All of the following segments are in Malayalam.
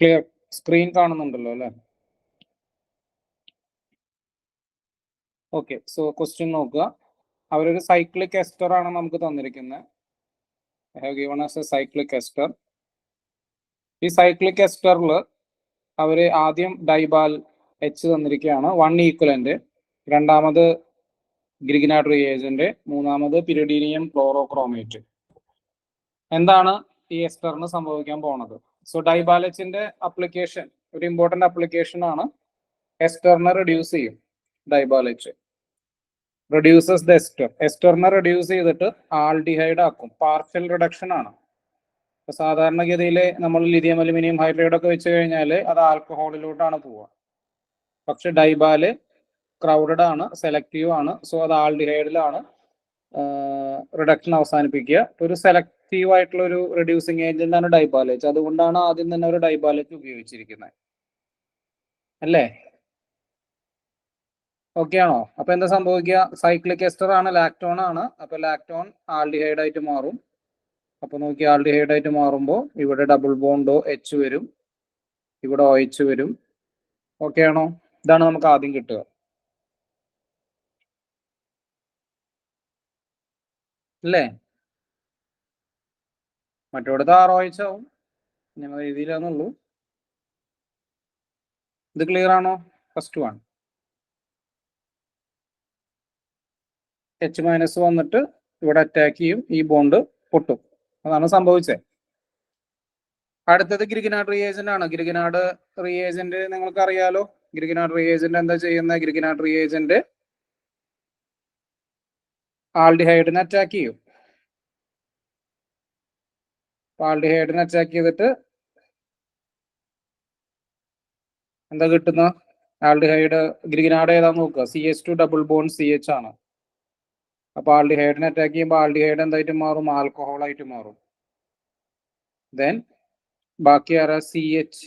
ക്ലിയർ സ്ക്രീൻ കാണുന്നുണ്ടല്ലോ അല്ലേ? ഓക്കെ, സോ ക്വസ്റ്റ്യൻ നോക്കുക. അവരൊരു സൈക്ലിക് എസ്റ്റർ ആണ് നമുക്ക് തന്നിരിക്കുന്നത്. I have given us a cyclic ester. ഈ സൈക്ലിക് എസ്റ്ററിൽ അവർ ആദ്യം ഡൈബാൽ എച്ച് തന്നിരിക്കുകയാണ്, 1 ഈക്വലന്റ്. രണ്ടാമത് ഗ്രിഗ്നാർഡ് റിയേജന്റ്, മൂന്നാമത് പിരിഡീനിയം ക്ലോറോക്രോമേറ്റ്. എന്താണ് ഈ എസ്റ്ററിന് സംഭവിക്കാൻ പോണത്? സോ ഡൈബാലച്ചിന്റെ അപ്ലിക്കേഷൻ ഒരു ഇമ്പോർട്ടന്റ് അപ്ലിക്കേഷൻ ആണ്. എസ്റ്ററിനെ റെഡ്യൂസ് ചെയ്യും. ഡൈബാലച്ച് റെഡ്യൂസസ് ദ എസ്റ്റർ. എസ്റ്ററിനെ റെഡ്യൂസ് ചെയ്തിട്ട് ആൽഡിഹൈഡ് ആക്കും. പാർഷ്യൽ റിഡക്ഷൻ ആണ്. സാധാരണഗതിയിൽ നമ്മൾ ലിഥിയം അലുമിനിയം ഹൈഡ്രൈഡ് ഒക്കെ വെച്ച് കഴിഞ്ഞാൽ അത് ആൽക്കഹോളിലോട്ടാണ് പോവുക. പക്ഷെ ഡൈബാല് ക്രൗഡഡ് ആണ്, സെലക്റ്റീവ് ആണ്. സോ അത് ആൽഡിഹൈഡിലാണ് റിഡക്ഷൻ അവസാനിപ്പിക്കുക. ഒരു സെലക്റ്റീവ് ആയിട്ടുള്ള ഒരു റെഡ്യൂസിങ് ഏജന്റ് ആണ് ഡൈബാലച്ച്. അതുകൊണ്ടാണ് ആദ്യം തന്നെ ഒരു ഡൈബാലച്ച് ഉപയോഗിച്ചിരിക്കുന്നത്, അല്ലേ? ഓക്കെ ആണോ? അപ്പൊ എന്താ സംഭവിക്കുക? സൈക്ലിക് എസ്റ്റർ ആണ്, ലാക്ടോൺ ആണ്. അപ്പൊ ലാക്ടോൺ ആൽഡിഹൈഡ് ആയിട്ട് മാറും. അപ്പൊ നോക്കി, ആൽഡിഹൈഡ് ആയിട്ട് മാറുമ്പോൾ ഇവിടെ ഡബിൾ ബോണ്ടോ എച്ച് വരും, ഇവിടെ ഒ എച്ച് വരും. ഓക്കെ ആണോ? ഇതാണ് നമുക്ക് ആദ്യം കിട്ടുക, അല്ലേ? മറ്റോടത്ത് ROH ആവും, ഞങ്ങൾ രീതിയിലാന്നുള്ളൂ. ഇത് ക്ലിയർ ആണോ? ഫസ്റ്റ് വൺ H- വന്നിട്ട് ഇവിടെ അറ്റാക്ക് ചെയ്യും, ഈ ബോണ്ട് പൊട്ടും. അതാണ് സംഭവിച്ചത്. അടുത്തത് ഗ്രിഗ്നാർഡ് റിയേജന്റ് ആണ്. ഗ്രിഗ്നാർഡ് റിയേജന്റ് നിങ്ങൾക്ക് അറിയാലോ. ഗ്രിഗ്നാർഡ് റിയേജന്റ് എന്താ ചെയ്യുന്നത്? ഗ്രിഗ്നാർഡ് റിയേജന്റ് ആൽഡിഹൈഡിനെ അറ്റാക്ക് ചെയ്യും. ആൽഡിഹൈഡിനെ അറ്റാക്ക് ചെയ്തിട്ട് എന്താ കിട്ടുന്ന? ആൽഡിഹൈഡ് ഗ്രിഗ്നാർഡ് ഏതാന്ന് നോക്കുക. CH2 ഡബിൾ ബോണ്ട് CH ആണ്. അപ്പൊ ആൽഡിഹൈഡിനെ അറ്റാക്ക് ചെയ്യുമ്പോൾ ആൽഡിഹൈഡ് എന്തായിട്ട് മാറും? ആൽക്കഹോൾ ആയിട്ട് മാറും. ദെൻ ബാക്കി ആരാ? CH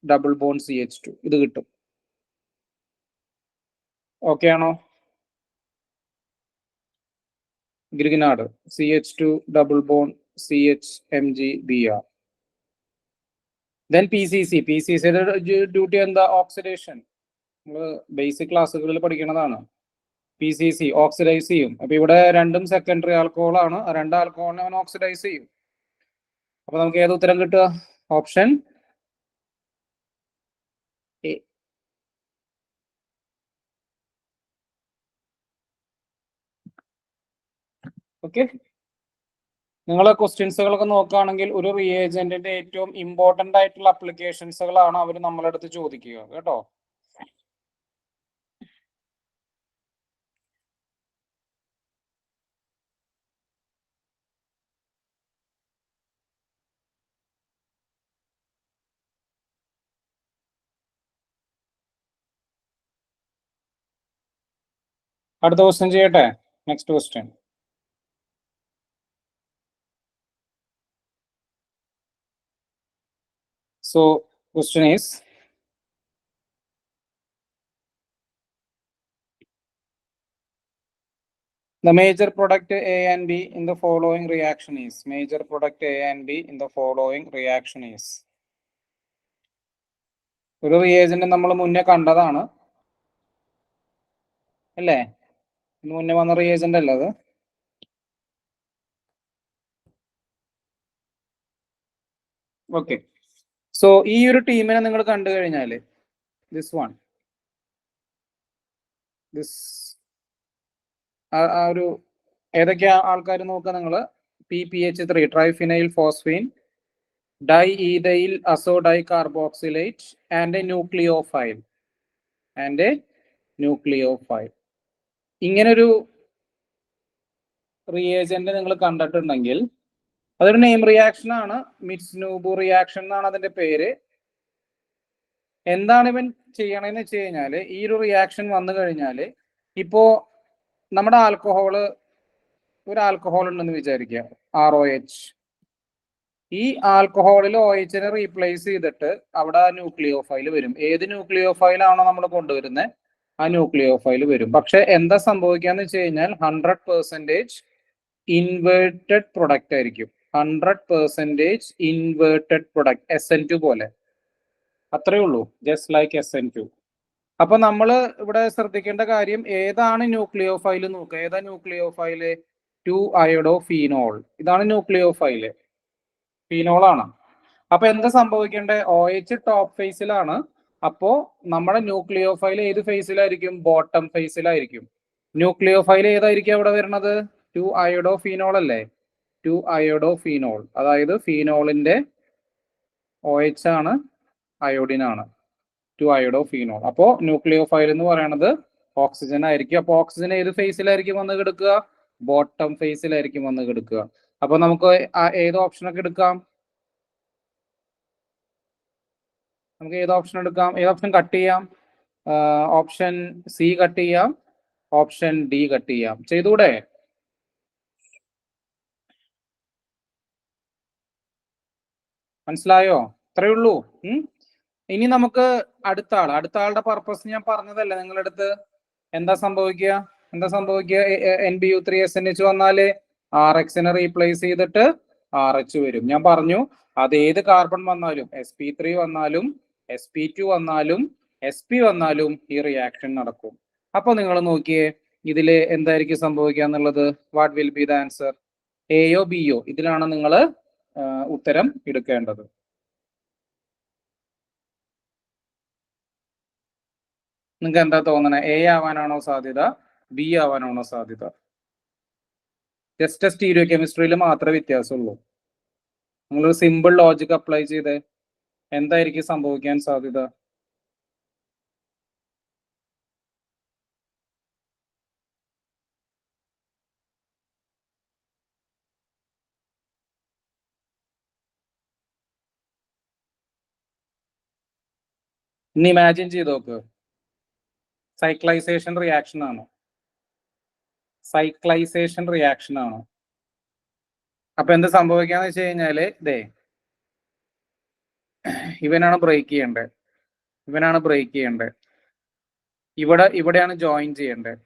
ഡബിൾ ബോണ്ട് CH2 ഇത് കിട്ടും. ഓക്കെ ആണോ? Grignard CH2 double bond CH Mg Br. Then PCCയുടെ ഡ്യൂട്ടി എന്താ? ഓക്സിഡേഷൻ. നമ്മൾ ബേസിക് ക്ലാസ്സുകളിൽ പഠിക്കുന്നതാണ്. PCC ഓക്സിഡൈസ് ചെയ്യും. അപ്പൊ ഇവിടെ രണ്ടും സെക്കൻഡറി ആൽക്കഹോൾ ആണ്. രണ്ട് ആൽക്കഹോളിനെ അവൻ ഓക്സിഡൈസ് ചെയ്യും. അപ്പൊ നമുക്ക് ഏത് ഉത്തരം കിട്ടുക? Option A. ഓക്കെ, നിങ്ങളെ ക്വസ്റ്റ്യൻസുകളൊക്കെ നോക്കുകയാണെങ്കിൽ ഒരു റിയേജന്റിന്റെ ഏറ്റവും ഇമ്പോർട്ടന്റ് ആയിട്ടുള്ള അപ്ലിക്കേഷൻസുകളാണ് അവർ നമ്മളടുത്ത് ചോദിക്കുക, കേട്ടോ. അടുത്ത ക്വസ്റ്റ്യൻ ചെയ്യട്ടെ. Next question. So question is, the major product A and B in the following reaction is. Major product A and B in the following reaction is. ഒരു റിയേജന്റ് നമ്മൾ മുന്നേ കണ്ടതാണ്, അല്ലേ? മുന്നേ വന്ന റിയേജന്റ് അല്ല അത്. ഓക്കെ, സോ ഈ ഒരു ടീമിനെ നിങ്ങൾ കണ്ടു കഴിഞ്ഞാൽ ദിസ് വൺ, ദിസ് ആ ഒരു ഏതൊക്കെയാ ആൾക്കാർ നോക്കുക നിങ്ങൾ? PPH3 triphenyl phosphine, diethyl azodicarboxylate and nucleophile ഇങ്ങനൊരു റിയേജന്റ് നിങ്ങൾ കണ്ടിട്ടുണ്ടെങ്കിൽ അതൊരു നെയിം റിയാക്ഷൻ ആണ്. മിറ്റ്സ്നൂബു റിയാക്ഷൻ എന്നാണ് അതിന്റെ പേര്. എന്താണ് ഇവൻ ചെയ്യണമെന്ന് വെച്ച് കഴിഞ്ഞാൽ, ഈ ഒരു റിയാക്ഷൻ വന്നു കഴിഞ്ഞാൽ, ഇപ്പോ നമ്മുടെ ഒരു ആൽക്കഹോൾ ഉണ്ടെന്ന് വിചാരിക്കുക, ROH. ഈ ആൽക്കഹോളിൽ OH റീപ്ലേസ് ചെയ്തിട്ട് അവിടെ ന്യൂക്ലിയോഫൈൽ വരും. ഏത് ന്യൂക്ലിയോഫൈൽ ആണോ നമ്മൾ കൊണ്ടുവരുന്നത് ആ ന്യൂക്ലിയോഫൈൽ വരും. പക്ഷെ എന്താ സംഭവിക്കാന്ന് വെച്ച് കഴിഞ്ഞാൽ 100% ഇൻവേർട്ടഡ് പ്രൊഡക്റ്റ് ആയിരിക്കും. 100% ഇൻവേർട്ടഡ് പ്രൊഡക്റ്റ്, SN2 പോലെ. അത്രേ ഉള്ളൂ, ജസ്റ്റ് ലൈക്ക് SN2. അപ്പൊ നമ്മൾ ഇവിടെ ശ്രദ്ധിക്കേണ്ട കാര്യം ഏതാണ് ന്യൂക്ലിയോഫൈൽ നോക്കുക. ഏതാ ന്യൂക്ലിയോഫൈല്? 2-അയോഡോഫീനോൾ. ഇതാണ് ന്യൂക്ലിയോഫൈല്, ഫീനോളാണ്. അപ്പൊ എന്താ സംഭവിക്കേണ്ടത്? OH top ഫേസിലാണ്. അപ്പോ നമ്മുടെ ന്യൂക്ലിയോഫൈൽ ഏത് ഫേസിലായിരിക്കും? ബോട്ടം ഫേസിലായിരിക്കും. ന്യൂക്ലിയോഫൈൽ ഏതായിരിക്കും അവിടെ വരുന്നത്? 2-അയോഡോഫീനോൾ അല്ലേ? 2-അയോഡോഫീനോൾ, അതായത് ഫീനോളിന്റെ OH ആണ്, അയോഡിൻ ആണ്. 2-അയോഡോഫീനോൾ. അപ്പോ ന്യൂക്ലിയോഫൈൽ എന്ന് പറയുന്നത് ഓക്സിജൻ ആയിരിക്കും. അപ്പൊ ഓക്സിജൻ ഏത് ഫേസിലായിരിക്കും വന്ന് കിടക്കുക? ബോട്ടം ഫേസിലായിരിക്കും വന്ന് കിടക്കുക. അപ്പൊ നമുക്ക് ഏത് ഓപ്ഷനൊക്കെ എടുക്കാം? നമുക്ക് ഏത് ഓപ്ഷൻ എടുക്കാം? ഏത് ഓപ്ഷൻ കട്ട് ചെയ്യാം? ഓപ്ഷൻ സി കട്ട് ചെയ്യാം, ഓപ്ഷൻ ഡി കട്ട് ചെയ്യാം. ചെയ്തൂടെ? മനസ്സിലായോ? അത്രയേ ഉള്ളൂ. ഇനി നമുക്ക് അടുത്ത ആളുടെ പർപ്പസ് ഞാൻ പറഞ്ഞതല്ലേ നിങ്ങളുടെ അടുത്ത്. എന്താ സംഭവിക്കുക? NBU3SNH വന്നാല് RX-നെ റീപ്ലേസ് ചെയ്തിട്ട് RH വരും. ഞാൻ പറഞ്ഞു അത് ഏത് കാർബൺ വന്നാലും, sp3 വന്നാലും sp2 വന്നാലും sp വന്നാലും ഈ റിയാക്ഷൻ നടക്കും. അപ്പൊ നിങ്ങൾ നോക്കിയേ, ഇതില് എന്തായിരിക്കും സംഭവിക്കുക എന്നുള്ളത്. What will be the answer? എയോ ബിയോ? ഇതിലാണ് നിങ്ങൾ ഉത്തരം എടുക്കേണ്ടത്. നിങ്ങൾക്ക് എന്താ തോന്നണേ? A ആവാനാണോ സാധ്യത? B ആവാനാണോ സാധ്യത? ജസ്റ്റ് സ്റ്റീരിയോ കെമിസ്ട്രിയിൽ മാത്രമേ വ്യത്യാസമുള്ളൂ. നിങ്ങളൊരു സിമ്പിൾ ലോജിക് അപ്ലൈ ചെയ്ത് എന്തായിരിക്കും സംഭവിക്കാൻ സാധ്യത? ഇനി ഇമാജിൻ ചെയ്ത് നോക്ക്, സൈക്ലൈസേഷൻ റിയാക്ഷൻ ആണ്. അപ്പൊ എന്ത് സംഭവിക്കാന്ന് വെച്ച് കഴിഞ്ഞാല്, ഇവനാണ് ബ്രേക്ക് ചെയ്യേണ്ടത്. ഇവിടെയാണ് ജോയിൻ ചെയ്യേണ്ടത്.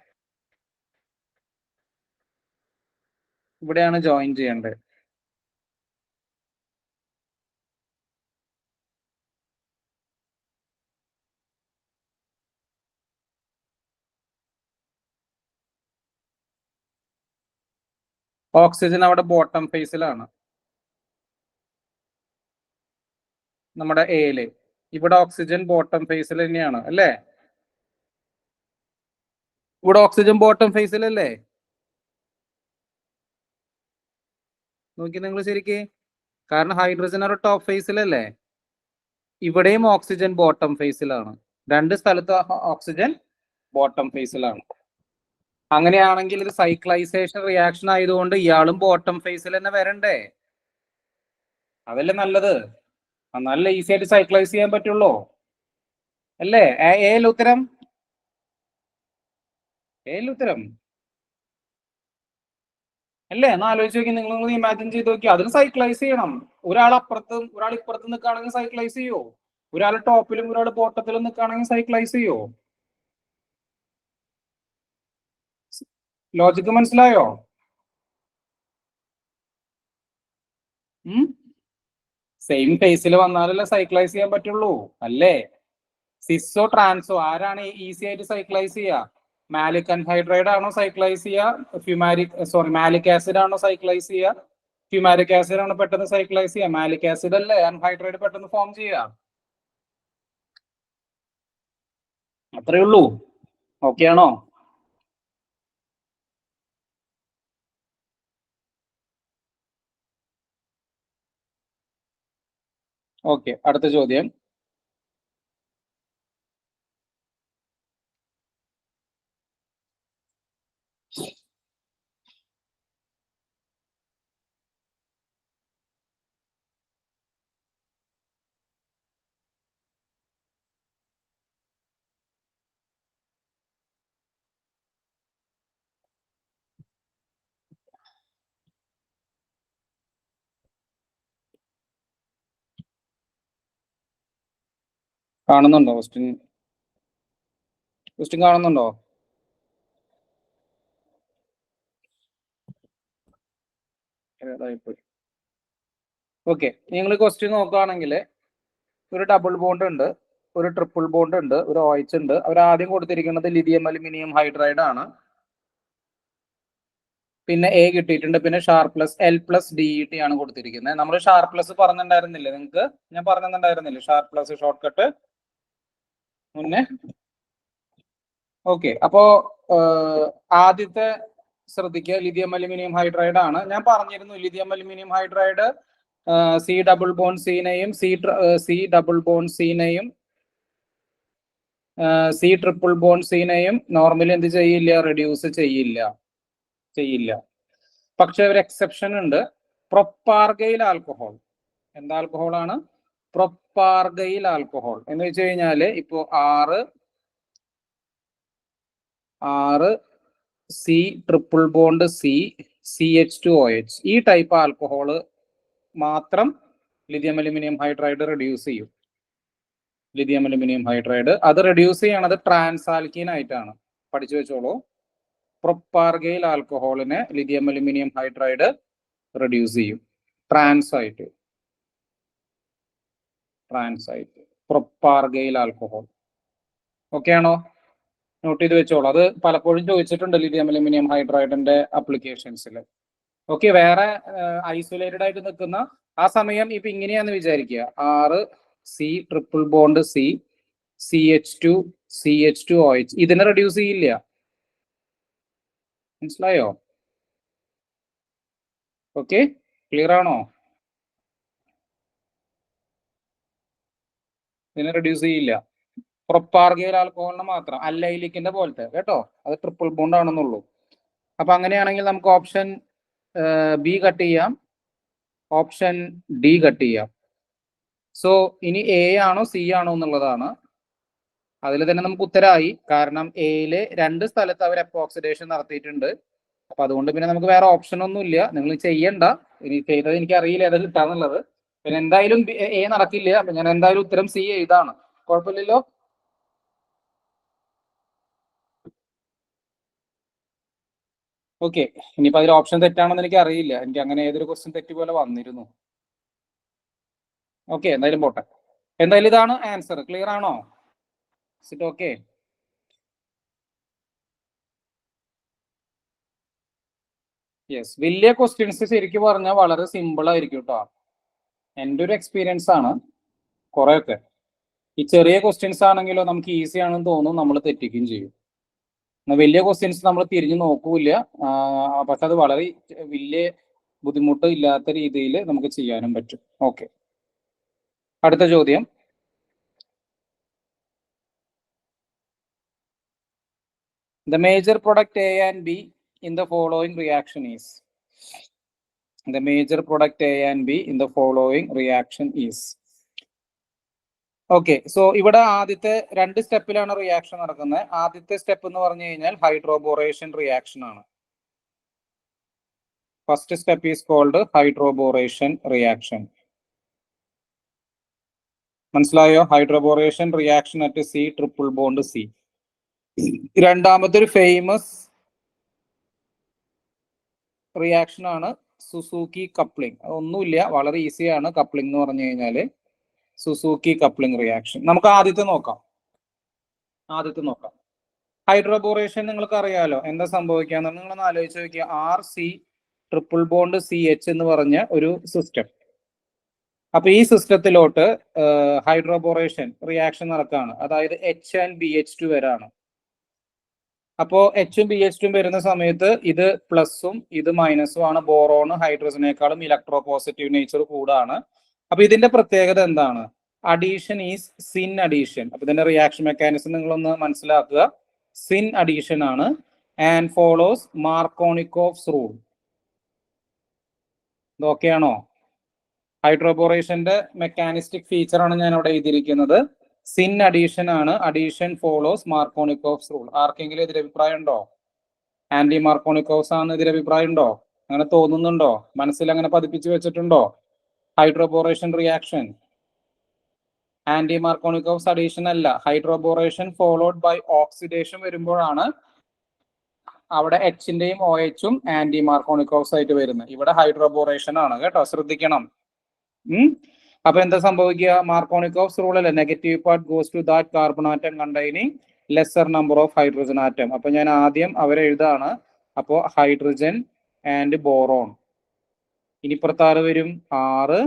ഓക്സിജൻ അവിടെ ബോട്ടം ഫേസിലാണ്, നമ്മുടെ എയില്. ഇവിടെ ഓക്സിജൻ ബോട്ടം ഫേസിൽ തന്നെയാണ് അല്ലേ? ഇവിടെ ഓക്സിജൻ ബോട്ടം ഫേസിലല്ലേ? നോക്കി നിങ്ങൾ ശരിക്ക്. കാരണം ഹൈഡ്രജൻ ഒരു ടോപ്പ് ഫേസിലല്ലേ? ഇവിടെയും ഓക്സിജൻ ബോട്ടം ഫേസിലാണ്. രണ്ട് സ്ഥലത്ത് ഓക്സിജൻ ബോട്ടം ഫേസിലാണ്. അങ്ങനെയാണെങ്കിൽ ഇത് സൈക്ലൈസേഷൻ റിയാക്ഷൻ ആയതുകൊണ്ട് ഇയാളും ബോട്ടം ഫേസിൽ തന്നെ വരണ്ടേ? അതല്ലേ നല്ലത്. നല്ല ഈസി ആയിട്ട് സൈക്ലൈസ് ചെയ്യാൻ പറ്റുള്ളൂ അല്ലേ? ഉത്തരം അല്ലേ? ഒന്ന് ആലോചിച്ച് നോക്കി, നിങ്ങൾ ഇമാജിൻ ചെയ്ത് നോക്കി. അതിന് സൈക്ലൈസ് ചെയ്യണം. ഒരാൾ അപ്പുറത്തും ഒരാൾ ഇപ്പുറത്തും നിൽക്കുകയാണെങ്കിൽ സൈക്ലൈസ് ചെയ്യോ? ഒരാൾ ടോപ്പിലും ഒരാൾ ബോട്ടത്തിലും നിൽക്കുകയാണെങ്കിൽ സൈക്ലൈസ് ചെയ്യോ? ലോജിക്ക് മനസ്സിലായോ? സെയിം ഫേസിൽ വന്നാലല്ലേ സൈക്ലൈസ് ചെയ്യാൻ പറ്റുള്ളൂ അല്ലേ? സിസോ ട്രാൻസോ ആരാണ് ഈസി ആയിട്ട് സൈക്ലൈസ് ചെയ്യുക? മാലിക് അൻഹൈഡ്രൈഡ് ആണോ സൈക്ലൈസ് ചെയ്യുക? മാലിക് ആസിഡ് ആണോ സൈക്ലൈസ് ചെയ്യുക? ഫ്യൂമാരിക് ആസിഡ് ആണ് പെട്ടെന്ന് സൈക്ലൈസ് ചെയ്യുക. മാലിക് ആസിഡ് അല്ലേ അൻഹൈഡ്രൈഡ് പെട്ടെന്ന് ഫോം ചെയ്യുക. അത്രേ ഉള്ളൂ. ഓക്കെ ആണോ? ഓക്കെ, അടുത്ത ചോദ്യം. കാണുന്നുണ്ടോ ക്വസ്റ്റ്യൻ? ക്വസ്റ്റ്യൻ കാണുന്നുണ്ടോ? ഓക്കെ, നിങ്ങൾ ക്വസ്റ്റ്യൻ നോക്കുകയാണെങ്കിൽ ഒരു ഡബിൾ ബോണ്ട് ഉണ്ട്, ഒരു ട്രിപ്പിൾ ബോണ്ട് ഉണ്ട്, ഒരു OH ഉണ്ട്. അവർ ആദ്യം കൊടുത്തിരിക്കുന്നത് ലിഥിയം അലുമിനിയം ഹൈഡ്രൈഡ് ആണ്. പിന്നെ A കിട്ടിയിട്ടുണ്ട്. പിന്നെ Sh+L+DET ആണ് കൊടുത്തിരിക്കുന്നത്. നമ്മൾ Sh+ പറഞ്ഞിട്ടുണ്ടായിരുന്നില്ലേ നിങ്ങൾക്ക്? ഞാൻ പറഞ്ഞിട്ടുണ്ടായിരുന്നില്ലേ Sh+ ഷോർട്ട് കട്ട് മുന്നേ? ഓക്കെ, അപ്പോ ആദ്യത്തെ ശ്രദ്ധിക്കുക, ലിഥിയം അലുമിനിയം ഹൈഡ്രൈഡ് ആണ്. ഞാൻ പറഞ്ഞിരുന്നു lithium aluminium hydride C double bond സീനെയും C ഡബിൾ ബോണ്ട് സീനെയും C ട്രിപ്പിൾ ബോണ്ട് സീനെയും നോർമലി എന്ത് ചെയ്യില്ല? റെഡ്യൂസ് ചെയ്യില്ല. പക്ഷെ ഒരു എക്സെപ്ഷൻ ഉണ്ട്, പ്രൊപ്പാർഗൈൽ ആൽക്കഹോൾ. എന്താ ആൽക്കഹോൾ ആണ്? പ്രൊപ്പാർഗൈൽ ആൽക്കഹോൾ എന്ന് വെച്ച് കഴിഞ്ഞാല് ഇപ്പോ 6 C ട്രിപ്പിൾ ബോണ്ട് CH2OH ഈ ടൈപ്പ് ആൽക്കഹോള് മാത്രം ലിഥിയം അലുമിനിയം ഹൈഡ്രൈഡ് റെഡ്യൂസ് ചെയ്യും. ലിഥിയം അലുമിനിയം ഹൈഡ്രൈഡ് അത് റെഡ്യൂസ് ചെയ്യണത് ട്രാൻസാൽക്കീൻ ആയിട്ടാണ്. പഠിച്ചു വെച്ചോളൂ. പ്രൊപ്പാർഗൈൽ ആൽക്കഹോളിനെ ലിഥിയം അലുമിനിയം ഹൈഡ്രൈഡ് റെഡ്യൂസ് ചെയ്യും ട്രാൻസ് ആയിട്ട്. പ്രൊപ്പാർഗൈൽ ആൽക്കഹോൾ. ഓക്കെ ആണോ? നോട്ട് ചെയ്ത് വെച്ചോളൂ. അത് പലപ്പോഴും ചോദിച്ചിട്ടുണ്ട് ലിഥിയം അലുമിനിയം ഹൈഡ്രൈഡിന്റെ അപ്ലിക്കേഷൻസിൽ. ഓക്കെ, വേറെ ഐസൊലേറ്റഡ് ആയിട്ട് നിൽക്കുന്ന ആ സമയം ഇപ്പൊ ഇങ്ങനെയാന്ന് വിചാരിക്കുക, 6 C ട്രിപ്പിൾ ബോണ്ട് CH2OH ഇതിനെ റെഡ്യൂസ് ചെയ്യില്ല. മനസ്സിലായോ? ഓക്കെ, ക്ലിയർ ആണോ? ഇതിനെ റെഡ്യൂസ് ചെയ്യില്ല. പ്രൊപ്പാർഗൈൽ ആൽക്കഹോളിനെ മാത്രം, അല്ലൈലിക്കിന്റെ പോലത്തെ കേട്ടോ, അത് ട്രിപ്പിൾ ബോണ്ട് ആണെന്നുള്ളൂ. അപ്പൊ അങ്ങനെയാണെങ്കിൽ നമുക്ക് ഓപ്ഷൻ ബി കട്ട് ചെയ്യാം, ഓപ്ഷൻ ഡി കട്ട് ചെയ്യാം. സോ ഇനി A ആണോ C ആണോ എന്നുള്ളതാണ്. അതിൽ തന്നെ നമുക്ക് ഉത്തരമായി, കാരണം Aയില് 2 സ്ഥലത്ത് അവർ എപ്പോക്സിഡേഷൻ നടത്തിയിട്ടുണ്ട്. അപ്പൊ അതുകൊണ്ട് പിന്നെ നമുക്ക് വേറെ ഓപ്ഷൻ ഒന്നും ഇല്ല. നിങ്ങൾ ചെയ്യണ്ട, ഇനി ചെയ്തത് എനിക്ക് അറിയില്ല ഏതാ കിട്ടാന്നുള്ളത്. പിന്നെ എന്തായാലും A നടക്കില്ല. അപ്പൊ ഞാൻ എന്തായാലും ഉത്തരം C എഴുതാണ്. കുഴപ്പമില്ലല്ലോ? ഓക്കെ, ഇനിയിപ്പോ അതിൽ ഓപ്ഷൻ തെറ്റാണെന്ന് എനിക്ക് അറിയില്ല. എനിക്ക് അങ്ങനെ ഏതൊരു ക്വസ്റ്റ്യൻ തെറ്റ് പോലെ വന്നിരുന്നു. ഓക്കെ, എന്തായാലും പോട്ടെ. എന്തായാലും ഇതാണ് ആൻസർ. ക്ലിയർ ആണോ? It okay? യെസ്, വലിയ ക്വസ്റ്റ്യൻസ് ശരിക്കും പറഞ്ഞാൽ വളരെ സിമ്പിൾ ആയിരിക്കും കേട്ടോ. എൻ്റെ ഒരു എക്സ്പീരിയൻസ് ആണ്. കുറെയൊക്കെ ഈ ചെറിയ ക്വസ്റ്റ്യൻസ് ആണെങ്കിലോ നമുക്ക് ഈസി ആണെന്ന് തോന്നും, നമ്മൾ തെറ്റിക്കുകയും ചെയ്യും. വലിയ ക്വസ്റ്റ്യൻസ് നമ്മൾ തിരിഞ്ഞു നോക്കൂല, പക്ഷെ അത് വളരെ വലിയ ബുദ്ധിമുട്ട് ഇല്ലാത്ത രീതിയിൽ നമുക്ക് ചെയ്യാനും പറ്റും. ഓക്കെ, അടുത്ത ചോദ്യം. The major product A and B in the following reaction is. The major product A and B in the following reaction is. Okay, so ഇവിടെ ആദ്യത്തെ 2 സ്റ്റെപ്പിലാണ് റിയാക്ഷൻ നടക്കുന്നത്. ആദ്യത്തെ സ്റ്റെപ്പ് എന്ന് പറഞ്ഞു കഴിഞ്ഞാൽ ഹൈഡ്രോബോറേഷൻ റിയാക്ഷൻ ആണ്. First step is called hydroboration reaction. മനസ്സിലായോ? Hydroboration reaction at C triple bond C. രണ്ടാമത്തെ ഒരു ഫേമസ് റിയാക്ഷൻ ആണ് സുസൂക്കി കപ്ലിംഗ്. ഒന്നുമില്ല, വളരെ ഈസിയാണ് കപ്ലിംഗ് എന്ന് പറഞ്ഞു കഴിഞ്ഞാല്. Suzuki coupling reaction. നമുക്ക് ആദ്യത്തെ നോക്കാം. ഹൈഡ്രോബോറേഷൻ നിങ്ങൾക്ക് അറിയാലോ എന്താ സംഭവിക്കാന്ന്. നിങ്ങളൊന്ന് ആലോചിച്ച് നോക്കിയാൽ RC ട്രിപ്പിൾ ബോണ്ട് CH എന്ന് പറഞ്ഞ ഒരു സിസ്റ്റം. അപ്പൊ ഈ സിസ്റ്റത്തിലോട്ട് ഹൈഡ്രോബോറേഷൻ റിയാക്ഷൻ നടക്കുകയാണ്. അതായത് H and BH2 വരാണ്. അപ്പോ H-ഉം BH2 വരുന്ന സമയത്ത് ഇത് പ്ലസും ഇത് മൈനസും ആണ്. ബോറോൺ ഹൈഡ്രജനേക്കാളും ഇലക്ട്രോ പോസിറ്റീവ് നേച്ചർ കൂടാണ്. അപ്പൊ ഇതിന്റെ പ്രത്യേകത എന്താണ്? Addition is syn addition. അപ്പൊ ഇതിന്റെ റിയാക്ഷൻ മെക്കാനിസം നിങ്ങളൊന്ന് മനസ്സിലാക്കുക. സിൻ അഡീഷൻ ആണ്. And follows Markovnikov's rule. ഇതൊക്കെയാണോ? ഹൈഡ്രോബോറേഷന്റെ മെക്കാനിസ്റ്റിക് ഫീച്ചർ ആണ് ഞാൻ ഇവിടെ എഴുതിയിരിക്കുന്നത്. സിൻ അഡീഷൻ ആണ്. Addition follows Markovnikov's rule. ആർക്കെങ്കിലും എതിരഭിപ്രായം ഉണ്ടോ? ആന്റി മാർക്കോണിക്കോഫ്സ് ആണ് എതിരഭിപ്രായം ഉണ്ടോ? അങ്ങനെ തോന്നുന്നുണ്ടോ? മനസ്സിൽ അങ്ങനെ പതിപ്പിച്ചു വെച്ചിട്ടുണ്ടോ? Hydroboration reaction anti Markovnikov addition അല്ല, ഹൈഡ്രോബോറേഷൻ ഫോളോഡ് ബൈ ഓക്സിഡേഷൻ വരുമ്പോഴാണ് അവിടെ എച്ചിന്റെയും ഒ എച്ചും ആന്റി മാർക്കോണിക്കോസ് ആയിട്ട് വരുന്നത്. ഇവിടെ ഹൈഡ്രോബോറേഷൻ ആണ് കേട്ടോ, ശ്രദ്ധിക്കണം. അപ്പൊ എന്താ സംഭവിക്കുക? മാർക്കോണിക്കോസ് റൂൾ അല്ലേ, negative part goes to that carbon atom containing lesser number of hydrogen atom. അപ്പൊ ഞാൻ ആദ്യം അവരെഴുതാണ്. അപ്പോ ഹൈഡ്രജൻ ആൻഡ് ബോറോൺ. ഇനിപ്പുറത്താറ് വരും 6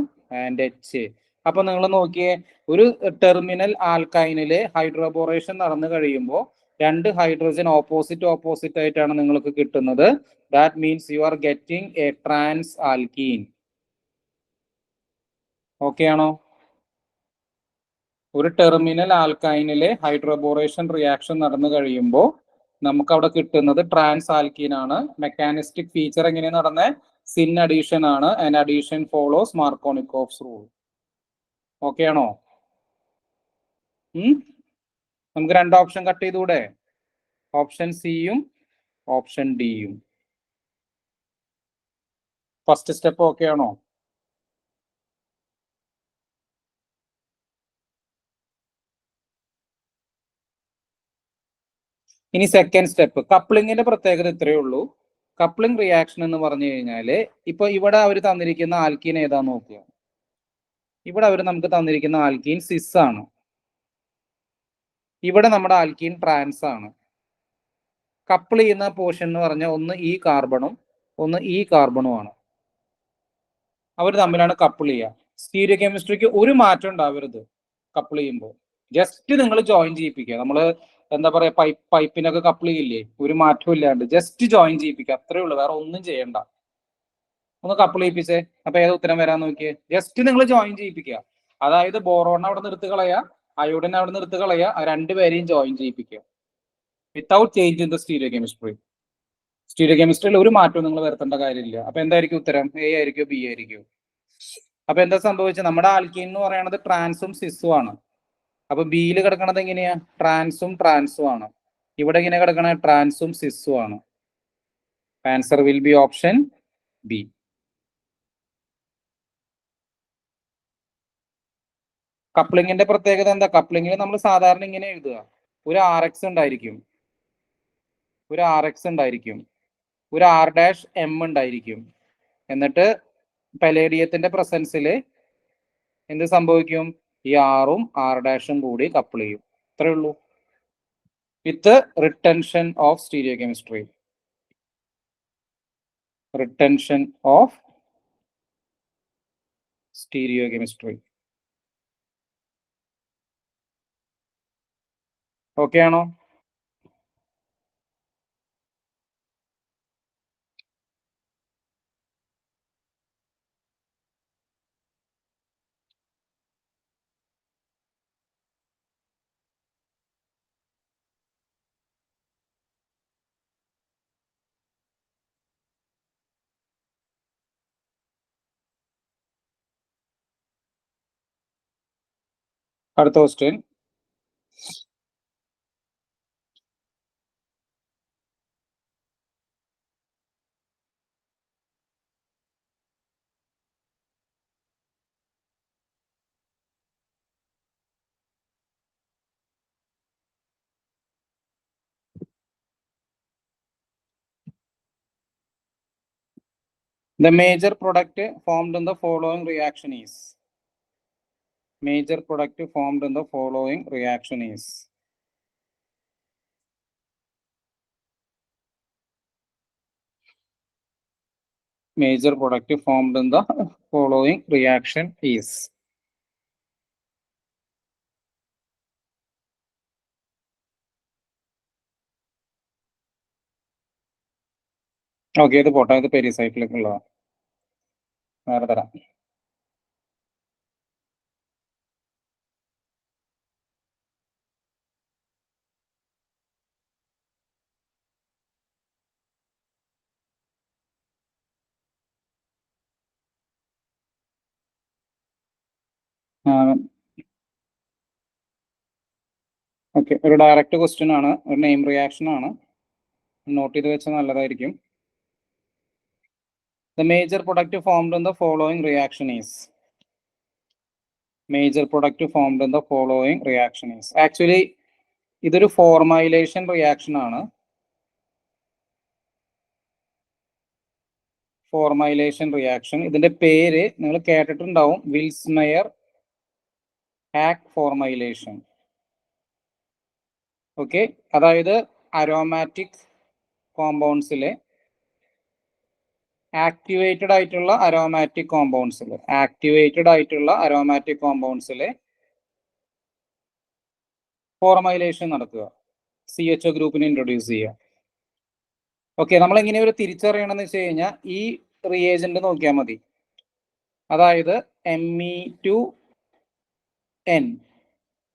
ആൻഡ് എച്ച്. അപ്പൊ നിങ്ങൾ നോക്കിയേ, ഒരു ടെർമിനൽ ആൽക്കൈനില് ഹൈഡ്രോബോറേഷൻ നടന്നു കഴിയുമ്പോൾ 2 ഹൈഡ്രജൻ ഓപ്പോസിറ്റ് ആയിട്ടാണ് നിങ്ങൾക്ക് കിട്ടുന്നത്. That means you are getting a trans alkene. Okay ആണോ? ഒരു ടെർമിനൽ ആൽക്കൈനിലെ ഹൈഡ്രോബോറേഷൻ റിയാക്ഷൻ നടന്നു കഴിയുമ്പോൾ നമുക്ക് അവിടെ കിട്ടുന്നത് ട്രാൻസ് ആൽക്കീൻ ആണ്. മെക്കാനിസ്റ്റിക് ഫീച്ചർ എങ്ങനെയാണ് നടന്നത്? സിൻ അഡീഷൻ ആണ്. And addition follows Markovnikov's rule. Okay ആണോ? നമുക്ക് 2 ഓപ്ഷൻ കട്ട് ചെയ്തൂടെ? ഓപ്ഷൻ സിയും ഓപ്ഷൻ ഡിയും. ഫസ്റ്റ് സ്റ്റെപ്പ് ഓക്കെ ആണോ? ഇനി സെക്കൻഡ് സ്റ്റെപ്പ്, കപ്ലിങ്ങിന്റെ പ്രത്യേകത ഇത്രയേ ഉള്ളൂ. കപ്ലിംഗ് റിയാക്ഷൻ എന്ന് പറഞ്ഞു കഴിഞ്ഞാല് ഇപ്പൊ ഇവിടെ അവർ തന്നിരിക്കുന്ന ആൽക്കീൻ ഏതാ നോക്കുക. ഇവിടെ അവർ നമുക്ക് തന്നിരിക്കുന്ന ആൽക്കീൻ സിസ് ആണ്. ഇവിടെ നമ്മുടെ ആൽക്കീൻ ട്രാൻസ് ആണ്. കപ്പിൾ ചെയ്യുന്ന പോർഷൻ എന്ന് പറഞ്ഞാൽ ഒന്ന് ഈ കാർബണും ഒന്ന് ഈ കാർബണുമാണ്. അവർ തമ്മിലാണ് കപ്പിൾ ചെയ്യുക. സ്റ്റീരിയോ കെമിസ്ട്രിക്ക് ഒരു മാറ്റം ഉണ്ടാവരുത്. കപ്പിൾ ചെയ്യുമ്പോൾ ജസ്റ്റ് നിങ്ങൾ ജോയിൻ ചെയ്യിപ്പിക്കുക. നമ്മൾ എന്താ പറയാ, പൈപ്പിനൊക്കെ കപ്പിൾ ചെയ്യില്ലേ, ഒരു മാറ്റവും ഇല്ലാണ്ട് ജസ്റ്റ് ജോയിൻ ചെയ്യിപ്പിക്കുക, അത്രേ ഉള്ളൂ, വേറെ ഒന്നും ചെയ്യണ്ട. ഒന്ന് കപ്പിൾ ചെയ്യിപ്പിച്ചേ. അപ്പൊ ഏത് ഉത്തരം വരാൻ നോക്കിയേ? ജസ്റ്റ് നിങ്ങൾ ജോയിൻ ചെയ്യിപ്പിക്കുക. അതായത് ബോറോണിനെ അവിടെ നിർത്തി കളയുക, അയോഡിനെ അവിടെ നിർത്തി കളയുക, രണ്ടുപേരെയും ജോയിൻ ചെയ്യിപ്പിക്കുക without change in the stereochemistry. സ്റ്റീരിയോ കെമിസ്ട്രിയിൽ ഒരു മാറ്റവും നിങ്ങൾ വരുത്തേണ്ട കാര്യമില്ല. അപ്പൊ എന്തായിരിക്കും ഉത്തരം? എ ആയിരിക്കും, ബി ആയിരിക്കും? അപ്പൊ എന്താ സംഭവിച്ചത്? നമ്മുടെ ആൽക്കീൻ എന്ന് പറയുന്നത് ട്രാൻസും സിസും ആണ്. അപ്പൊ ബിയിൽ കിടക്കണത് എങ്ങനെയാ? ട്രാൻസും ട്രാൻസും ആണ്. ഇവിടെ എങ്ങനെ കിടക്കണ? ട്രാൻസും സിസും ആണ്. Answer will be option B. കപ്ലിങ്ങിന്റെ പ്രത്യേകത എന്താ? കപ്ലിങ്ങിൽ നമ്മൾ സാധാരണ ഇങ്ങനെ എഴുതുക, ഒരു ആർ എക്സ് ഉണ്ടായിരിക്കും, ഒരു ആർ എക്സ് ഉണ്ടായിരിക്കും, ഒരു ആർ ഡാഷ് എം ഉണ്ടായിരിക്കും. എന്നിട്ട് പലേഡിയത്തിന്റെ പ്രസൻസിൽ എന്ത് സംഭവിക്കും? ഈ ആറും ആർ ഡാഷും കൂടി കപ്പിൾ ചെയ്യും. അത്രേ ഉള്ളൂ. With retention of stereochemistry. Retention of stereochemistry. Okay ആണോ? അടുത്ത question. The major product formed in the following reaction is. Major product formed in the following reaction is. Major product formed in the following reaction is. Okay, ഇത് പോട്ടെ, ഇത് പെരിസൈക്കിളിലേക്കുള്ളതാണ്, വേറെ തരാം. ഓക്കെ, ഒരു ഡയറക്റ്റ് ക്വസ്റ്റ്യൻ ആണ്, ഒരു നെയിം റിയാക്ഷൻ ആണ്, നോട്ട് ചെയ്ത് വെച്ചാൽ നല്ലതായിരിക്കും. The major product formed in the following reaction is. Major product formed in the following reaction is. Actually ഇതൊരു ഫോർമൈലേഷൻ റിയാക്ഷൻ ആണ്. ഫോർമൈലേഷൻ റിയാക്ഷൻ, ഇതിന്റെ പേര് നിങ്ങൾ കേട്ടിട്ടുണ്ടാവും, വിൽസ്മെയർ ഹാക്ക് ഫോർമൈലേഷൻ. ഓക്കെ, അതായത് അരോമാറ്റിക് കോമ്പൗണ്ട്സിലെ ആക്ടിവേറ്റഡ് ആയിട്ടുള്ള അരോമാറ്റിക് കോമ്പൗണ്ട്സിലെ ഫോർമൈലേഷൻ നടക്കുക, CHO ഗ്രൂപ്പിനെ ഇൻട്രൊഡ്യൂസ് ചെയ്യുക. ഓക്കെ, നമ്മൾ എങ്ങനെ ഒരു തിരിച്ചറിയണമെന്ന് വെച്ച് കഴിഞ്ഞാൽ ഈ റിയേജന്റ് നോക്കിയാൽ മതി. അതായത് Me2N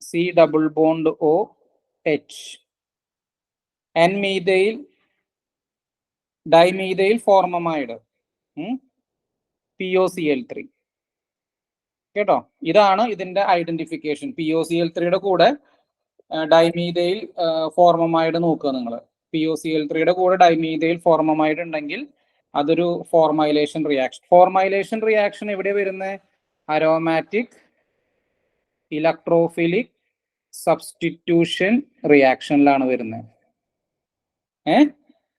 C double bond OH N-മീഥൈൽ ഡൈമീഥൈൽ ഫോർമമൈഡ് POCl3. കേട്ടോ, ഇതാണ് ഇതിന്റെ ഐഡന്റിഫിക്കേഷൻ. POCl3യുടെ കൂടെ ഡൈമീഥൈൽ ഫോർമമൈഡ് നോക്കുക നിങ്ങൾ. POCl3യുടെ കൂടെ ഡൈമീഥൈൽ ഫോർമമൈഡ് ഉണ്ടെങ്കിൽ അതൊരു ഫോർമൈലേഷൻ റിയാക്ഷൻ. ഫോർമൈലേഷൻ റിയാക്ഷൻ എവിടെ വരുന്നത്? അരോമാറ്റിക് ഇലക്ട്രോഫിലിക് സബ്സ്റ്റിറ്റ്യൂഷൻ റിയാക്ഷനിലാണ് വരുന്നത്.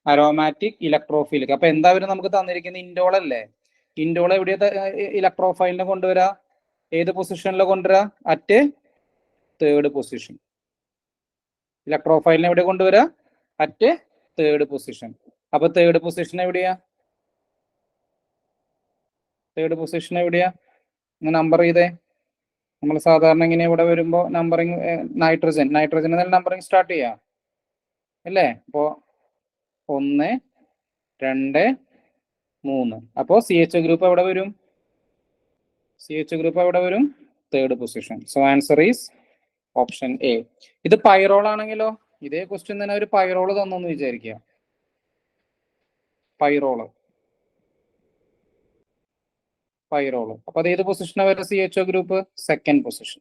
Aromatic electrophilic. അപ്പൊ എന്താ വരുന്നത്? നമുക്ക് തന്നിരിക്കുന്ന ഇൻഡോൾ അല്ലേ? ഇൻഡോൾ എവിടെയാ ഇലക്ട്രോഫൈലിനെ കൊണ്ടുവരാ? ഏത് പൊസിഷനിൽ കൊണ്ടുവരാ? At third position. ഇലക്ട്രോഫൈലിനെ എവിടെ കൊണ്ടുവരാ? At third position. അപ്പൊ തേർഡ് പൊസിഷൻ എവിടെയാ? നമ്പർ ചെയ്തേ. നമ്മൾ സാധാരണ ഇങ്ങനെ ഇവിടെ വരുമ്പോ നമ്പറിങ് നൈട്രജൻ നമ്പറിങ് സ്റ്റാർട്ട് ചെയ്യാം അല്ലേ? അപ്പോ 1 2 3. അപ്പോ CHO ഗ്രൂപ്പ് എവിടെ വരും? Third position. So answer is option A. ഇത് പൈറോൾ ആണെങ്കിലോ? ഇതേ ക്വസ്റ്റ്യൻ തന്നെ ഒരു പൈറോള് തന്നു വിചാരിക്കുക. പൈറോള്. അപ്പൊ അത് ഏത് പൊസിഷനാണ് വരുന്നത്? CHO group second position.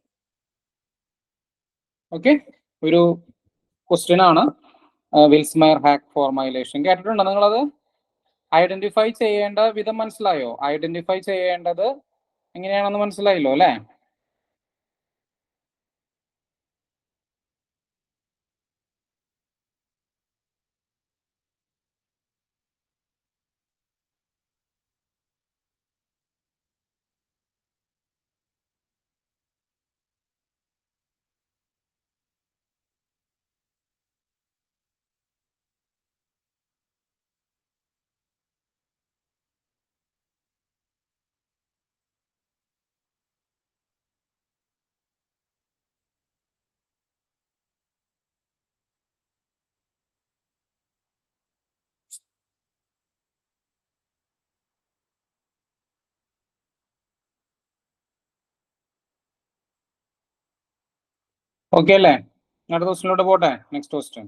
Okay, ഒരു ക്വസ്റ്റ്യൻ ആണ്. വിൽസ്മെയർ ഹാക്ക് ഫോർമൈലേഷൻ കേട്ടിട്ടുണ്ടോ നിങ്ങളത്? ഐഡന്റിഫൈ ചെയ്യേണ്ട വിധം മനസ്സിലായോ? ഐഡന്റിഫൈ ചെയ്യേണ്ടത് എങ്ങനെയാണെന്ന് മനസ്സിലായല്ലോ അല്ലേ? ഓക്കെ അല്ലേ? അടുത്ത ക്വസ്റ്റ്യനിലോട്ട് പോട്ടെ. Next question.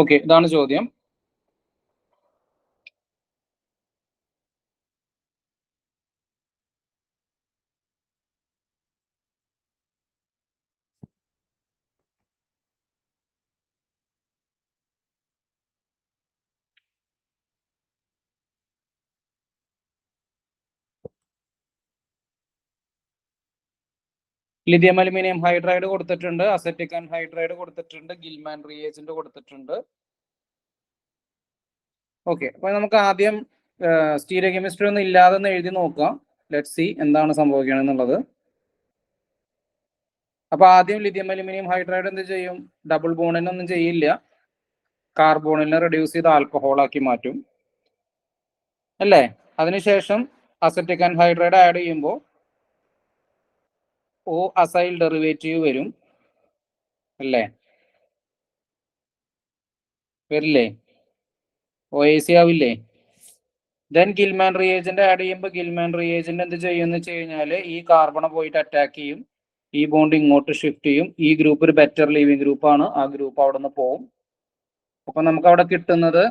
ഓക്കെ, ഇതാണ് ചോദ്യം. ലിഥിയം അലുമിനിയം ഹൈഡ്രൈഡ് കൊടുത്തിട്ടുണ്ട്, അസറ്റിക് അൻഹൈഡ്രൈഡ് കൊടുത്തിട്ടുണ്ട്, ഗിൽമാൻ റിയേജന്റ് കൊടുത്തിട്ടുണ്ട്. ഓക്കെ, അപ്പൊ നമുക്ക് ആദ്യം സ്റ്റീരിയോ കെമിസ്ട്രി ഒന്നും ഇല്ലാതെ എഴുതി നോക്കാം. ലെറ്റ് സി എന്താണ് സംഭവിക്കണമെന്നുള്ളത്. അപ്പൊ ആദ്യം ലിഥിയം അലുമിനിയം ഹൈഡ്രൈഡ് എന്ത് ചെയ്യും? ഡബിൾ ബോണ്ടിനൊന്നും ചെയ്യില്ല, കാർബോണിനെ റെഡ്യൂസ് ചെയ്ത് ആൽക്കഹോളാക്കി മാറ്റും അല്ലേ? അതിനുശേഷം അസറ്റിക് അൻഹൈഡ്രൈഡ് ആഡ് ചെയ്യുമ്പോൾ O അസൈൽ ഡെറിവേറ്റീവ് വരും അല്ലേ? വരില്ലേ? OAC ആവില്ലേ? ദെൻ ഗിൽമാൻ റിയേജന്റ് ആഡ് ചെയ്യുമ്പോൾ ഗിൽമാൻ റിയേജന്റ് എന്ത് ചെയ്യുമെന്ന് വെച്ച് കഴിഞ്ഞാൽ ഈ കാർബണെ പോയിട്ട് അറ്റാക്ക് ചെയ്യും. ഈ ബോണ്ട് ഇങ്ങോട്ട് ഷിഫ്റ്റ് ചെയ്യും. ഈ ഗ്രൂപ്പ് ഒരു ബെറ്റർ ലീവിങ് ഗ്രൂപ്പാണ്, ആ ഗ്രൂപ്പ് അവിടെ നിന്ന് പോകും. അപ്പൊ നമുക്ക് അവിടെ കിട്ടുന്നത്,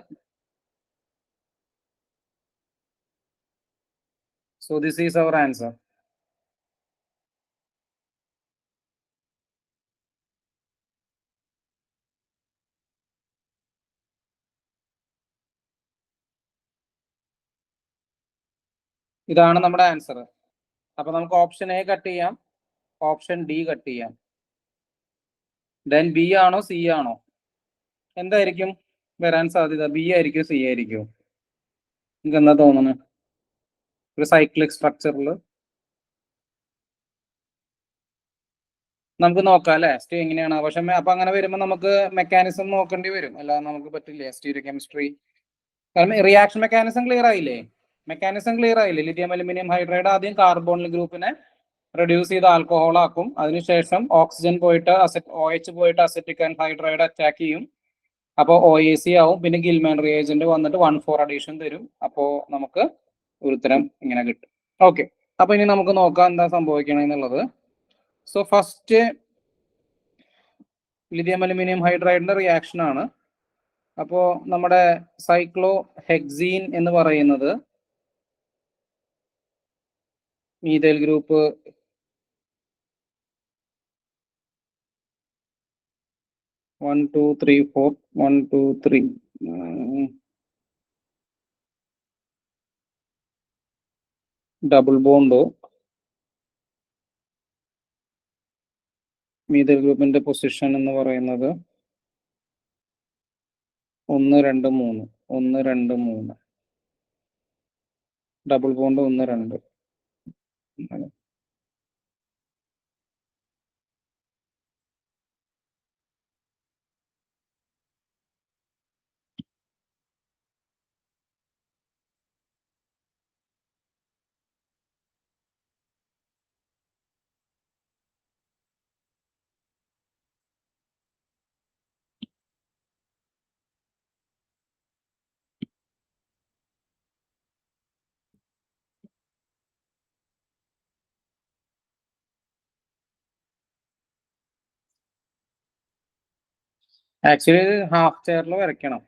so this is our answer. ഇതാണ് നമ്മുടെ ആൻസർ. അപ്പൊ നമുക്ക് ഓപ്ഷൻ എ കട്ട് ചെയ്യാം, ഓപ്ഷൻ ഡി കട്ട് ചെയ്യാം. ദെൻ ബി ആണോ സി ആണോ? എന്തായിരിക്കും വരാൻ സാധ്യത? ബി ആയിരിക്കും സി ആയിരിക്കും? നിങ്ങൾക്ക് എന്താ തോന്നുന്നത്? ഒരു സൈക്ലിക് സ്ട്രക്ചറിൽ നമുക്ക് നോക്കാം അല്ലെ സ്റ്റീ എങ്ങനെയാണ്. പക്ഷെ അപ്പൊ അങ്ങനെ വരുമ്പോൾ നമുക്ക് മെക്കാനിസം നോക്കേണ്ടി വരും, അല്ലാതെ നമുക്ക് പറ്റില്ലേ സ്റ്റീരിയോ കെമിസ്ട്രി. കാരണം റിയാക്ഷൻ മെക്കാനിസം ക്ലിയർ ആയില്ലേ? മെക്കാനിസം ക്ലിയർ ആയില്ലേ? ലിഥിയം അലുമിനിയം ഹൈഡ്രൈഡ് ആദ്യം കാർബോണിൽ ഗ്രൂപ്പിനെ റെഡ്യൂസ് ചെയ്ത് ആൽക്കഹോൾ ആക്കും. അതിനുശേഷം ഓക്സിജൻ പോയിട്ട് OH പോയിട്ട് അസറ്റിക് ഹൈഡ്രൈഡ് അറ്റാക്ക് ചെയ്യും. അപ്പോൾ OAC ആവും. പിന്നെ ഗിൽമാൻ റിയേജന്റ് വന്നിട്ട് 1,4 അഡീഷൻ തരും. അപ്പോൾ നമുക്ക് ഉത്തരം ഇങ്ങനെ കിട്ടും. ഓക്കെ, അപ്പൊ ഇനി നമുക്ക് നോക്കാം എന്താ സംഭവിക്കണെന്നുള്ളത്. സോ ഫസ്റ്റ് ലിഥിയം അലുമിനിയം ഹൈഡ്രൈഡിന്റെ റിയാക്ഷൻ ആണ്. അപ്പോൾ നമ്മുടെ സൈക്ലോ ഹെക്സീൻ എന്ന് പറയുന്നത് മീഥൈൽ ഗ്രൂപ്പ് 1 2 3 4 1 2 3 ഡബിൾ ബോണ്ടോ മീഥൈൽ ഗ്രൂപ്പിന്റെ പൊസിഷൻ എന്ന് പറയുന്നത് 1 2 3 1 2 3 ഡബിൾ ബോണ്ട് 1 2. ആക്ച്വലി ഹാഫ് ചെയറിൽ വരയ്ക്കണം.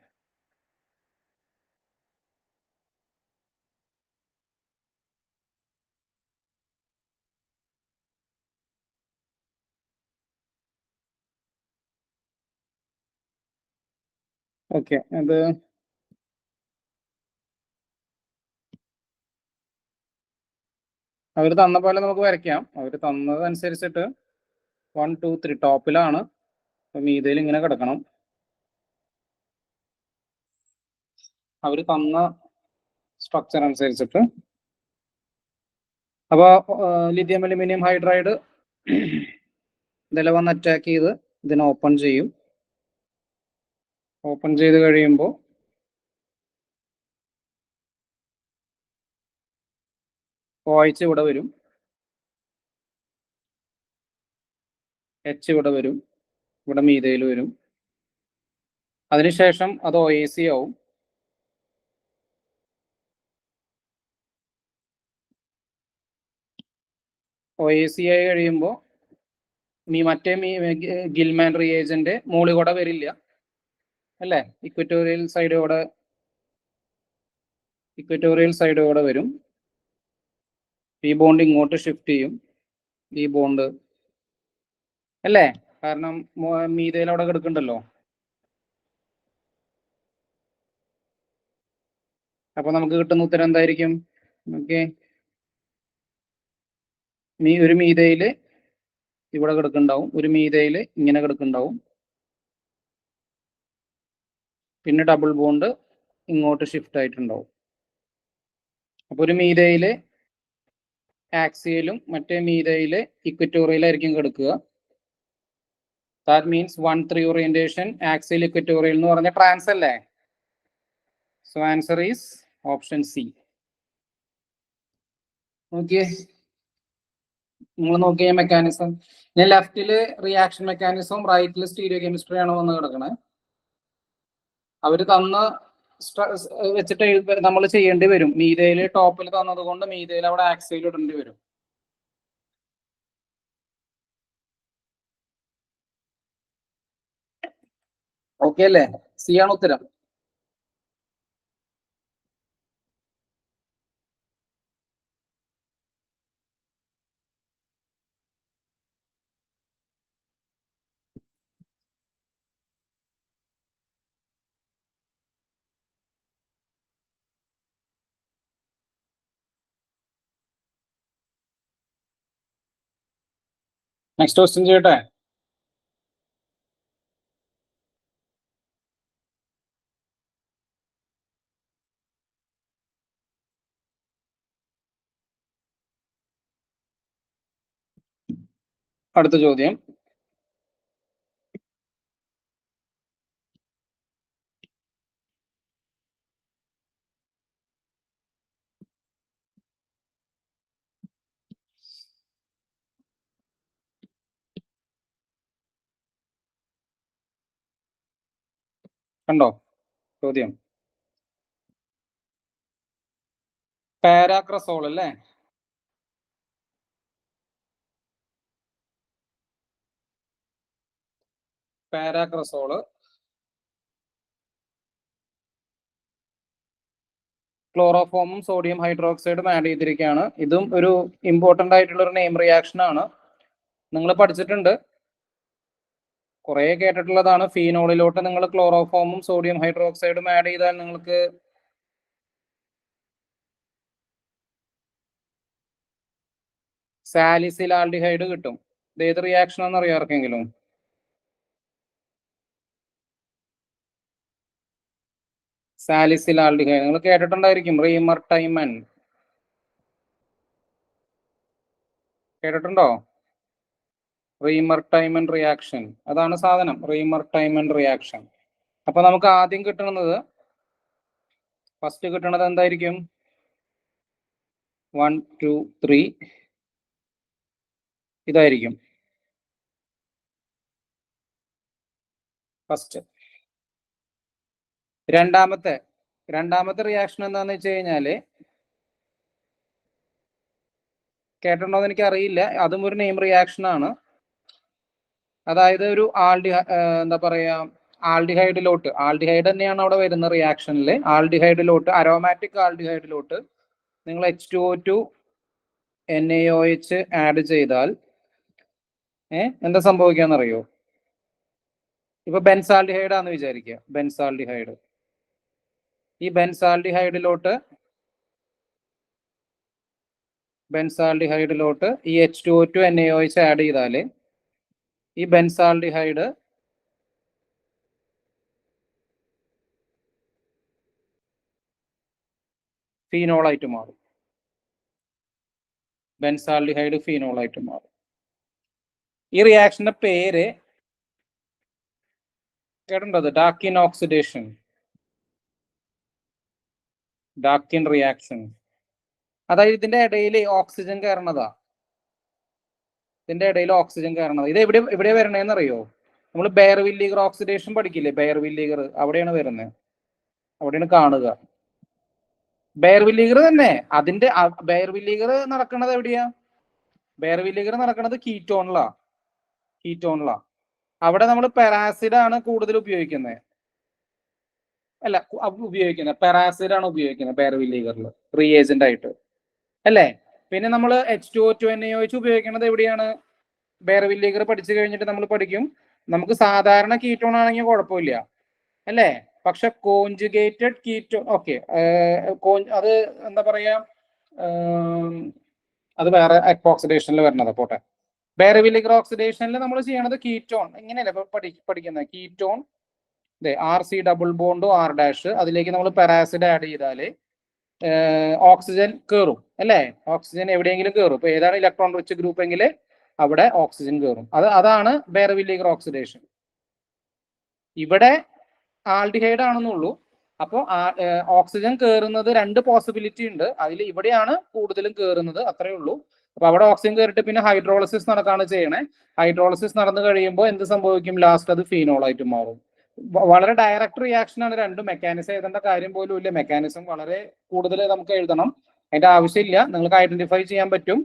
ഓക്കെ, അത് അവർ തന്ന പോലെ നമുക്ക് വരയ്ക്കാം. അവർ തന്നതനുസരിച്ചിട്ട് 1 2 3 ടോപ്പിലാണ്. മീഥൈൽ ഇങ്ങനെ കിടക്കണം. അവർ തന്ന സ്ട്രക്ചർ അനുസരിച്ചിട്ട്. അപ്പോൾ ലിഥിയം അലുമിനിയം ഹൈഡ്രൈഡ് ഇതെല്ലാം വന്ന് അറ്റാക്ക് ചെയ്ത് ഇതിനെ ഓപ്പൺ ചെയ്യും. ഓപ്പൺ ചെയ്ത് കഴിയുമ്പോൾ OH ഇവിടെ വരും, H ഇവിടെ വരും, ഇവിടെ മീഥൈൽ വരും. അതിനുശേഷം അത് OAC ആവും. OAC ആയി കഴിയുമ്പോൾ മറ്റേ ഗിൽമാൻ റിയേജന്റ് മുകളിൽ കൂടെ വരില്ല അല്ലേ, ഇക്വറ്റോറിയൽ സൈഡ് കൂടെ വരും. ഈ ബോണ്ട് ഇങ്ങോട്ട് ഷിഫ്റ്റ് ചെയ്യും, ഈ ബോണ്ട് അല്ലേ, കാരണം മീഥൈൽ അവിടെ കിടക്കുന്നുണ്ടല്ലോ. അപ്പൊ നമുക്ക് കിട്ടുന്ന ഉത്തരം എന്തായിരിക്കും? ഓക്കെ, ഒരു മീഥൈൽ ഇവിടെ കിടക്കുന്നുണ്ടാവും, ഒരു മീഥൈൽ ഇങ്ങനെ കിടക്കുന്നുണ്ടാവും, പിന്നെ ഡബിൾ ബോണ്ട് ഇങ്ങോട്ട് ഷിഫ്റ്റ് ആയിട്ടുണ്ടാവും. അപ്പൊ ഒരു മീഥൈൽ ആക്സിയലും മറ്റേ മീഥൈൽ ഇക്വറ്റോറിയലായിരിക്കും കിടക്കുക. That means 1 3 orientation axial equatorial എന്ന് പറഞ്ഞ ട്രാൻസ് അല്ലേ. So answer is option C. നോക്കിയേ, നിങ്ങൾ നോക്കിയ മെക്കാനിസം. ഞാൻ ലെഫ്റ്റില് റിയാക്ഷൻ മെക്കാനിസവും റൈറ്റില് സ്റ്റീരിയോ കെമിസ്ട്രി ആണ് വന്ന് കിടക്കണേ. അവര് തന്ന വെച്ചിട്ട് നമ്മൾ ചെയ്യേണ്ടി വരും. മീഥൈല് ടോപ്പിൽ തന്നത് കൊണ്ട് മീഥൈൽ അവിടെ ആക്സിയൽ ഇടേണ്ടി വരും. ഓക്കെ അല്ലേ? സി ആണ് ഉത്തരം. നെക്സ്റ്റ് ക്വസ്റ്റ്യൻ ചെയ്യട്ടെ. അടുത്ത ചോദ്യം. കണ്ടോ ചോദ്യം? പാരാക്രസോൾ അല്ലേ? പാരാക്രസോള് ക്ലോറോഫോമും സോഡിയം ഹൈഡ്രോക്സൈഡും ആഡ് ചെയ്തിരിക്കുകയാണ്. ഇതും ഒരു ഇമ്പോർട്ടൻ്റ് ആയിട്ടുള്ള ഒരു നെയിം റിയാക്ഷൻ ആണ്. നിങ്ങൾ പഠിച്ചിട്ടുണ്ട്, കുറെ കേട്ടിട്ടുള്ളതാണ്. ഫീനോളിലോട്ട് നിങ്ങൾ ക്ലോറോഫോമും സോഡിയം ഹൈഡ്രോക്സൈഡും ആഡ് ചെയ്താൽ നിങ്ങൾക്ക് സാലിസിലാൽഡിഹൈഡ് കിട്ടും. ഇത് ഏത് റിയാക്ഷൻ ആണെന്ന് അറിയാം ആർക്കെങ്കിലും? സാലിസിലാൽഡിഹൈഡ് നിങ്ങൾ കേട്ടിട്ടുണ്ടായിരിക്കും. റീമർടൈമൻ കേട്ടിട്ടുണ്ടോ? റീമർടൈമൻ റിയാക്ഷൻ, അതാണ് സാധനം, റീമർടൈമൻ റിയാക്ഷൻ. അപ്പൊ നമുക്ക് ആദ്യം കിട്ടുന്നത്, ഫസ്റ്റ് കിട്ടുന്നത് എന്തായിരിക്കും? 1 2 3 ഇതായിരിക്കും ഫസ്റ്റ്. രണ്ടാമത്തെ റിയാക്ഷൻ എന്താന്ന് വെച്ച് കഴിഞ്ഞാല് കേട്ടിട്ടുണ്ടോന്ന് എനിക്ക് അറിയില്ല, അതും ഒരു നെയിം റിയാക്ഷൻ ആണ്. അതായത് ഒരു എന്താ പറയാ, ആൽഡിഹൈഡിലോട്ട്, ആൽഡിഹൈഡ് തന്നെയാണ് അവിടെ വരുന്ന റിയാക്ഷനിൽ. ആൽഡിഹൈഡിലോട്ട്, അരോമാറ്റിക് ആൽഡിഹൈഡിലോട്ട് നിങ്ങൾ H2O2 NaOH ആഡ് ചെയ്താൽ എന്താ സംഭവിക്കാന്നറിയോ? ഇപ്പൊ ബെൻസാൽഡിഹൈഡ് ആണെന്ന് വിചാരിക്കുക. ബെൻസാൽഡിഹൈഡ്, ഈ ബെൻസാൽഡിഹൈഡിലോട്ട് ഈ H2O2 NaOH ആഡ് ചെയ്താൽ ഈ ബെൻസാൽഡിഹൈഡ് ഫീനോളായിട്ട് മാറും. ബെൻസാൽഡിഹൈഡ് ഫീനോളായിട്ട് മാറും. ഈ റിയാക്ഷന്റെ പേര് കേട്ടിട്ടുണ്ടോ? ഡാക്കിൻ ഓക്സിഡേഷൻ, ഡാക്കിൻ റിയാക്ഷൻ. അതായത് ഇതിന്റെ ഇടയിൽ ഓക്സിജൻ കയറണതാ. ഇത് എവിടെ വരണേന്ന് അറിയോ? നമ്മൾ ബെയർവില്ലീഗർ ഓക്സിഡേഷൻ പഠിക്കില്ലേ? ബെയർവില്ലീഗർ അവിടെയാണ് വരുന്നത്, അവിടെയാണ് കാണുക. ബെയർവില്ലീഗർ തന്നെ. അതിന്റെ ബെയർവില്ലീഗർ നടക്കുന്നത് എവിടെയാ? ബെയർവില്ലീഗർ നടക്കുന്നത് കീറ്റോണിലാ. അവിടെ നമ്മൾ പെറാസിഡ് ആണ് കൂടുതൽ ഉപയോഗിക്കുന്നത്. പെറാസിഡ് ആണ് ഉപയോഗിക്കുന്നത് ബെയർവില്ലീഗറിൽ റിയേജന്റ് ആയിട്ട്, അല്ലേ? പിന്നെ നമ്മൾ H2O2 NaOH ഉപയോഗിക്കുന്നത് എവിടെയാണ്? ബെയർവില്ലീഗർ പഠിച്ചു കഴിഞ്ഞിട്ട് നമ്മൾ പഠിക്കും, നമുക്ക് സാധാരണ കീറ്റോൺ ആണെങ്കിൽ കുഴപ്പമില്ല, അല്ലേ? പക്ഷെ കോൺജുഗേറ്റഡ് കീറ്റോൺ, ഓക്കെ, അത് എന്താ പറയാ, അത് വേറെ ഓക്സിഡേഷനിൽ വരുന്നത്, പോട്ടെ. ബെയർവില്ലീഗർ ഓക്സിഡേഷനിൽ നമ്മൾ ചെയ്യണത് കീറ്റോൺ ഇങ്ങനെയല്ല പഠിക്കുന്നത്. Ketone RC double bond R', അതിലേക്ക് നമ്മൾ പെറാസിഡ് ആഡ് ചെയ്താൽ ഓക്സിജൻ കയറും, അല്ലേ? ഓക്സിജൻ എവിടെയെങ്കിലും കയറും. ഇപ്പൊ ഏതാണ് ഇലക്ട്രോൺ റിച്ച് ഗ്രൂപ്പ് എങ്കിൽ അവിടെ ഓക്സിജൻ കയറും. അതാണ് ബെയർവില്ലീഗർ ഓക്സിഡേഷൻ. ഇവിടെ ആൽഡിഹൈഡ് ആണെന്നുള്ളൂ. അപ്പോൾ ഓക്സിജൻ കയറുന്നത് രണ്ട് പോസിബിലിറ്റി ഉണ്ട്. അതിൽ ഇവിടെയാണ് കൂടുതലും കയറുന്നത്, അത്രയേ ഉള്ളൂ. അപ്പൊ അവിടെ ഓക്സിജൻ കയറിയിട്ട് പിന്നെ ഹൈഡ്രോളിസിസ് നടക്കാണ് ചെയ്യണേ. ഹൈഡ്രോളിസിസ് നടന്നു കഴിയുമ്പോൾ എന്ത് സംഭവിക്കും? ലാസ്റ്റ് അത് ഫീനോളായിട്ട് മാറും. വളരെ ഡയറക്റ്റ് റിയാക്ഷൻ ആണ് രണ്ടും. മെക്കാനിസം എഴുതേണ്ട കാര്യം പോലും ഇല്ല. മെക്കാനിസം വളരെ കൂടുതൽ നമുക്ക് എഴുതണം, അതിന്റെ ആവശ്യമില്ല. നിങ്ങൾക്ക് ഐഡന്റിഫൈ ചെയ്യാൻ പറ്റും.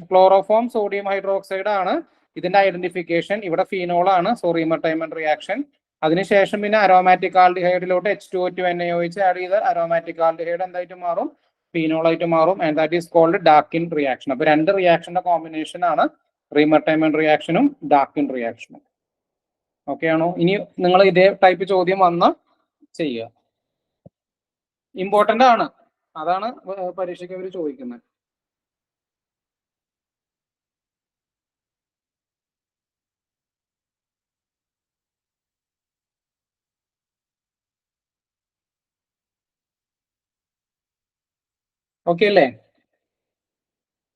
ക്ലോറോഫോം സോഡിയം ഹൈഡ്രോക്സൈഡ് ആണ് ഇതിന്റെ ഐഡന്റിഫിക്കേഷൻ. ഇവിടെ ഫീനോൾ ആണ്. Reimer Tiemann reaction. അതിനുശേഷം പിന്നെ അരോമാറ്റിക് ആൽഡിഹൈഡിലോട്ട് H2O2 NaOH ആഡ് ചെയ്ത് അരോമാറ്റിക് ആൽഡിഹൈഡ് എന്തായിട്ട് മാറും, ഫീനോളായിട്ട് മാറും. And that is called Dakin reaction. അപ്പൊ രണ്ട് റിയാക്ഷന്റെ കോമ്പിനേഷൻ ആണ് റീമർട്ടൈമൻ റിയാക്ഷനും ഡാർക്കിൻ റിയാക്ഷനും. ഓക്കെ ആണോ? ഇനി നിങ്ങൾ ഇതേ ടൈപ്പ് ചോദ്യം വന്ന് ചെയ്യുക. ഇമ്പോർട്ടന്റ് ആണ്, അതാണ് പരീക്ഷയ്ക്ക് അവർ ചോദിക്കുന്നത്. ഓക്കെ അല്ലേ?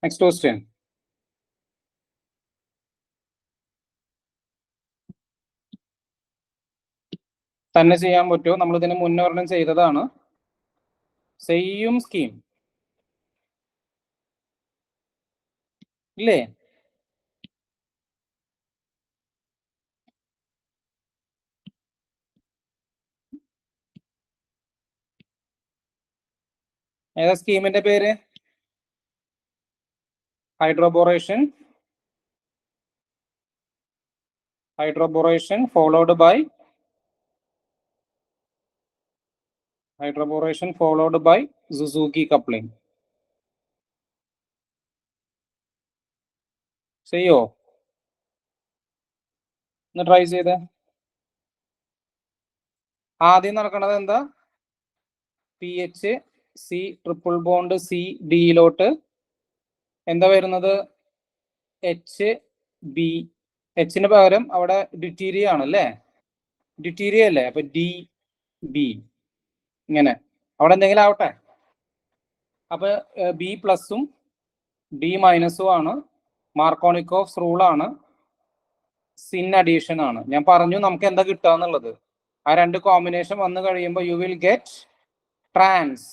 Next question. തന്നെ ചെയ്യാൻ പറ്റുമോ? നമ്മൾ ഇതിന് മുന്നോരണം ചെയ്തതാണ്. സെയിം സ്കീം ഇല്ലേ? ഏതാ സ്കീമിന്റെ പേര്? Hydroboration followed by Suzuki coupling. ചെയ്യോ? ഒന്ന് ട്രൈ ചെയ്ത്. ആദ്യം നടക്കുന്നത് എന്താ? PH C ട്രിപ്പിൾ ബോണ്ട് CDയിലോട്ട് എന്താ വരുന്നത്? HB. Hന് പകരം അവിടെ ഡ്യൂറ്റീരിയ ആണല്ലേ, ഡ്യൂറ്റീരിയ അല്ലേ? അപ്പൊ DB ഇങ്ങനെ അവിടെ എന്തെങ്കിലും ആവട്ടെ. അപ്പൊ B പ്ലസും D മൈനസും ആണ്. മാർക്കോണിക്കോഫ്സ് റൂൾ ആണ്, സിൻ അഡീഷൻ ആണ്. ഞാൻ പറഞ്ഞു നമുക്ക് എന്താ കിട്ടുക എന്നുള്ളത്. ആ രണ്ട് കോമ്പിനേഷൻ വന്നു കഴിയുമ്പോൾ you will get trans